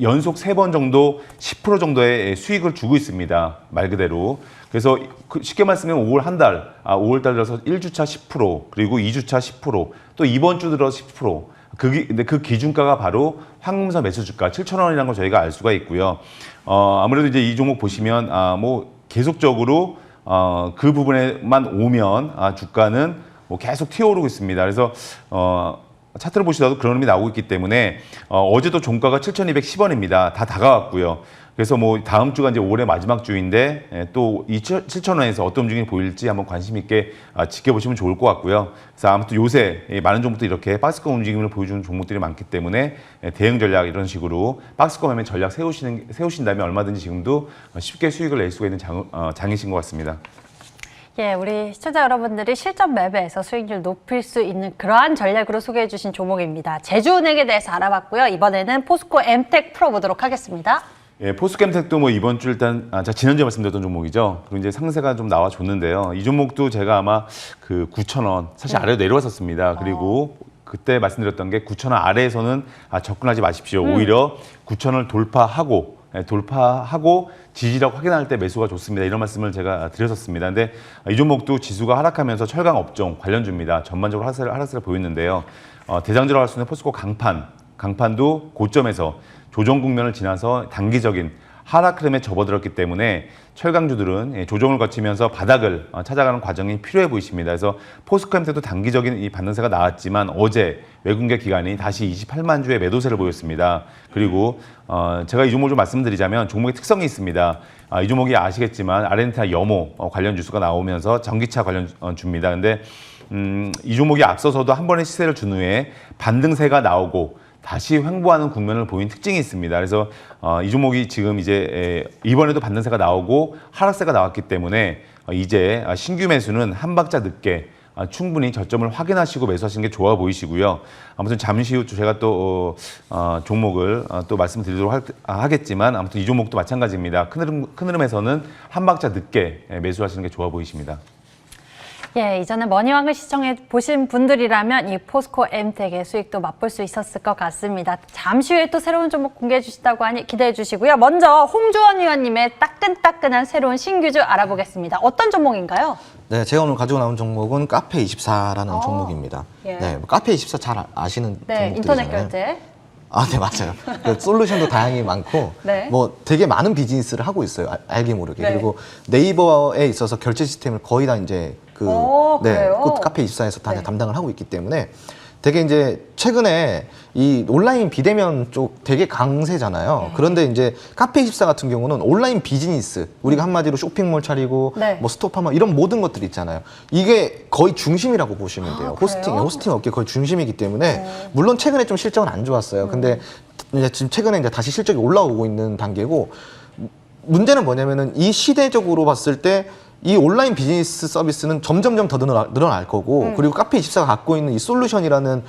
연속 3번 정도 10% 정도의 수익을 주고 있습니다. 말 그대로. 그래서 쉽게 말씀하면 5월 한 달, 5월 달 들어서 1주차 10%, 그리고 2주차 10%, 또 이번 주 들어서 10%. 근데 그 기준가가 바로 황금선 매수주가 7,000원이라는 걸 저희가 알 수가 있고요. 아무래도 이제 이 종목 보시면 뭐 계속적으로 그 부분에만 오면 주가는 뭐 계속 튀어오르고 있습니다. 그래서 차트를 보시더라도 그런 흐름이 나오고 있기 때문에 어제도 종가가 7,210원입니다. 다 다가왔고요. 그래서 뭐 다음 주가 이제 올해 마지막 주인데 또 이 7,000원에서 어떤 움직임이 보일지 한번 관심 있게 지켜보시면 좋을 것 같고요. 그래서 아무튼 요새 많은 종목들이 이렇게 박스권 움직임을 보여주는 종목들이 많기 때문에 대응 전략 이런 식으로 박스권 매매 전략 세우신다면 얼마든지 지금도 쉽게 수익을 낼 수가 있는 장이신 것 같습니다. 예, 우리 시청자 여러분들이 실전 매매에서 수익률 높일 수 있는 그러한 전략으로 소개해 주신 종목입니다. 제주은행에 대해서 알아봤고요. 이번에는 포스코 엠텍 풀어보도록 하겠습니다. 예, 포스캠텍도 뭐 이번 주 일단 제가 지난주에 말씀드렸던 종목이죠. 그리고 이제 상세가 좀 나와줬는데요. 이 종목도 제가 아마 그 9,000원 사실 아래로 내려왔었습니다. 그리고 그때 말씀드렸던 게 9,000원 아래에서는 접근하지 마십시오. 오히려 9,000원을 돌파하고 지지력 확인할 때 매수가 좋습니다. 이런 말씀을 제가 드렸었습니다. 근데 이 종목도 지수가 하락하면서 철강 업종 관련주입니다. 전반적으로 하락세를 보였는데요. 대장주라고 할 수 있는 포스코 강판도 고점에서 조정 국면을 지나서 단기적인 하락 흐름에 접어들었기 때문에 철강주들은 조정을 거치면서 바닥을 찾아가는 과정이 필요해 보이십니다. 그래서 포스코엠텍도 단기적인 이 반등세가 나왔지만 어제 외국계 기관이 다시 28만 주의 매도세를 보였습니다. 그리고 제가 이 종목 좀 말씀드리자면 종목의 특성이 있습니다. 이 종목이 아시겠지만 아르헨티나 염호 관련 뉴스가 나오면서 전기차 관련 주입니다. 근데 이 종목이 앞서서도 한 번의 시세를 준 후에 반등세가 나오고 다시 횡보하는 국면을 보인 특징이 있습니다. 그래서 이 종목이 지금 이제 이번에도 반등세가 나오고 하락세가 나왔기 때문에 이제 신규 매수는 한 박자 늦게 충분히 저점을 확인하시고 매수하시는 게 좋아 보이시고요. 아무튼 잠시 후 제가 또 종목을 또 말씀드리도록 하겠지만 아무튼 이 종목도 마찬가지입니다. 큰 흐름에서는 한 박자 늦게 매수하시는 게 좋아 보이십니다. 예, 이전에 머니왕을 시청해 보신 분들이라면 이 포스코 엠텍의 수익도 맛볼 수 있었을 것 같습니다. 잠시 후에 또 새로운 종목 공개해 주시다고 하니 기대해 주시고요. 먼저 홍주원 위원님의 따끈따끈한 새로운 신규주 알아보겠습니다. 어떤 종목인가요? 네, 제가 오늘 가지고 나온 종목은 카페24라는 종목입니다. 예. 네, 카페24 잘 아시는 네, 종목들이잖아요. 인터넷 결제. 네, 맞아요. 그 솔루션도 다양히 많고, 네. 뭐 되게 많은 비즈니스를 하고 있어요. 알게 모르게. 네. 그리고 네이버에 있어서 결제 시스템을 거의 다 이제 그래요? 카페24에서 다 네. 담당을 하고 있기 때문에 되게 이제 최근에 이 온라인 비대면 쪽 되게 강세잖아요. 그런데 이제 카페24 같은 경우는 온라인 비즈니스, 우리가 한마디로 쇼핑몰 차리고 네. 뭐 스토어파마 이런 모든 것들이 있잖아요. 이게 거의 중심이라고 보시면 돼요. 그래요? 호스팅 업계 거의 중심이기 때문에 물론 최근에 좀 실적은 안 좋았어요. 근데 이제 지금 최근에 이제 다시 실적이 올라오고 있는 단계고, 문제는 뭐냐면은 이 시대적으로 봤을 때 이 온라인 비즈니스 서비스는 점점점 더 늘어날 거고, 그리고 카페24가 갖고 있는 이 솔루션이라는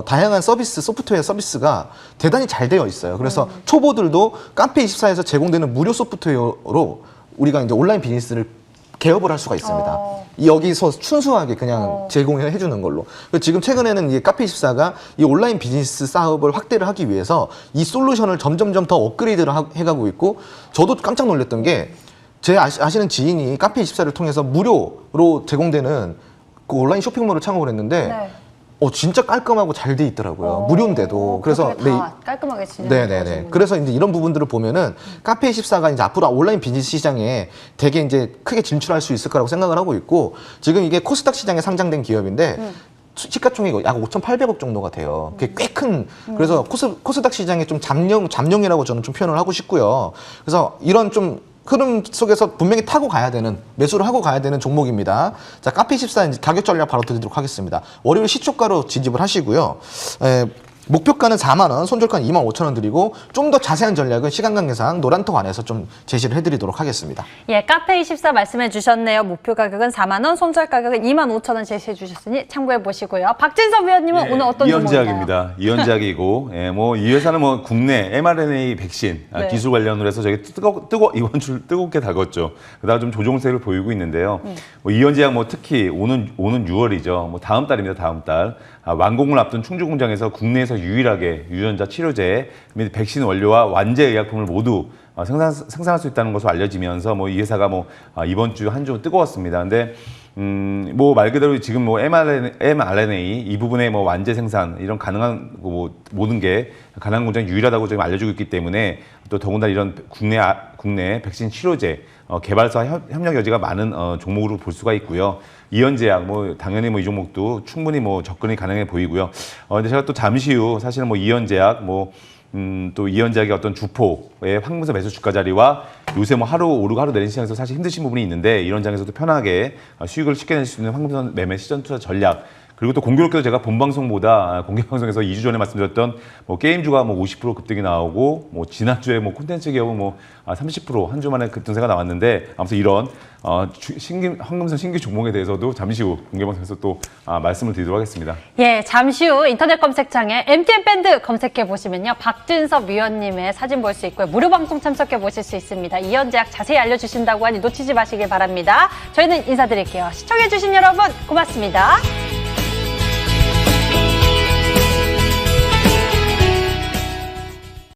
다양한 서비스, 소프트웨어 서비스가 대단히 잘 되어 있어요. 그래서 초보들도 카페24에서 제공되는 무료 소프트웨어로 우리가 이제 온라인 비즈니스를 개업을 할 수가 있습니다. 여기서 순수하게 그냥 제공해 주는 걸로. 지금 최근에는 이 카페24가 이 온라인 비즈니스 사업을 확대를 하기 위해서 이 솔루션을 점점점 더 업그레이드를 해가고 있고, 저도 깜짝 놀랐던 게 제 아시는 지인이 카페24를 통해서 무료로 제공되는 그 온라인 쇼핑몰을 창업을 했는데 네. 진짜 깔끔하고 잘 돼 있더라고요. 무료인데도. 그래서 다 깔끔하게 진행. 네네네. 그래서 이제 이런 부분들을 보면은 카페24가 이제 앞으로 온라인 비즈니스 시장에 되게 이제 크게 진출할 수 있을 거라고 생각을 하고 있고, 지금 이게 코스닥 시장에 상장된 기업인데 시가총액이 약 5,800억 정도가 돼요. 그게 꽤 큰. 그래서 코스닥 시장의 좀 잠룡이라고 저는 좀 표현을 하고 싶고요. 그래서 이런 좀 흐름 속에서 분명히 타고 가야 되는, 매수를 하고 가야 되는 종목입니다. 자, 카페24 이제 가격 전략 바로 드리도록 하겠습니다. 월요일 시초가로 진입을 하시고요. 목표가는 4만 원, 손절가는 2만 5천 원 드리고, 좀 더 자세한 전략은 시간 관계상 노란톡 안에서 좀 제시를 해드리도록 하겠습니다. 예, 카페24 말씀해 주셨네요. 목표 가격은 4만 원, 손절 가격은 2만 5천 원 제시해 주셨으니 참고해 보시고요. 박진섭 위원님은 오늘 어떤 종목인가요? 이현제약입니다. 이현제약이고, 뭐 이 회사는 뭐 국내 mRNA 백신 네. 기술 관련으로 해서 저희 이번 주 뜨겁게 다뤘죠. 그다가 좀 조종세를 보이고 있는데요. 뭐 이현제약 뭐 특히 오는 6월이죠. 뭐 다음 달입니다. 다음 달. 완공을 앞둔 충주 공장에서 국내에서 유일하게 유전자 치료제 및 백신 원료와 완제 의약품을 모두 생산할 수 있다는 것으로 알려지면서 뭐 이 회사가 뭐 이번 주 한 주 뜨거웠습니다. 근데 뭐 말 그대로 지금 뭐 mRNA 이 부분에 뭐 완제 생산 이런 가능한 뭐 모든 게 가능한 공장이 유일하다고 지금 알려지고 있기 때문에, 또 더군다나 이런 국내 백신 치료제 개발사 협력 여지가 많은 종목으로 볼 수가 있고요. 이현제약 뭐 당연히 뭐 이 종목도 충분히 뭐 접근이 가능해 보이고요. 근데 제가 또 잠시 후 사실은 뭐 이현제약 또 이현제약의 어떤 주포의 황금선 매수 주가 자리와 요새 뭐 하루 오르고 하루 내린 시장에서 사실 힘드신 부분이 있는데, 이런 장에서도 편하게 수익을 쉽게 낼 수 있는 황금선 매매 시전 투자 전략, 그리고 또 공교롭게도 제가 본방송보다 공개방송에서 2주 전에 말씀드렸던 뭐 게임주가 뭐 50% 급등이 나오고 뭐 지난주에 뭐 콘텐츠 기업은 뭐 30% 한 주 만에 급등세가 나왔는데 아무튼 이런 황금선 신규 종목에 대해서도 잠시 후 공개방송에서 또 말씀을 드리도록 하겠습니다. 예, 잠시 후 인터넷 검색창에 MTN 밴드 검색해 보시면요. 박준섭 위원님의 사진 볼 수 있고요. 무료 방송 참석해 보실 수 있습니다. 이현제약 자세히 알려주신다고 하니 놓치지 마시길 바랍니다. 저희는 인사드릴게요. 시청해 주신 여러분 고맙습니다.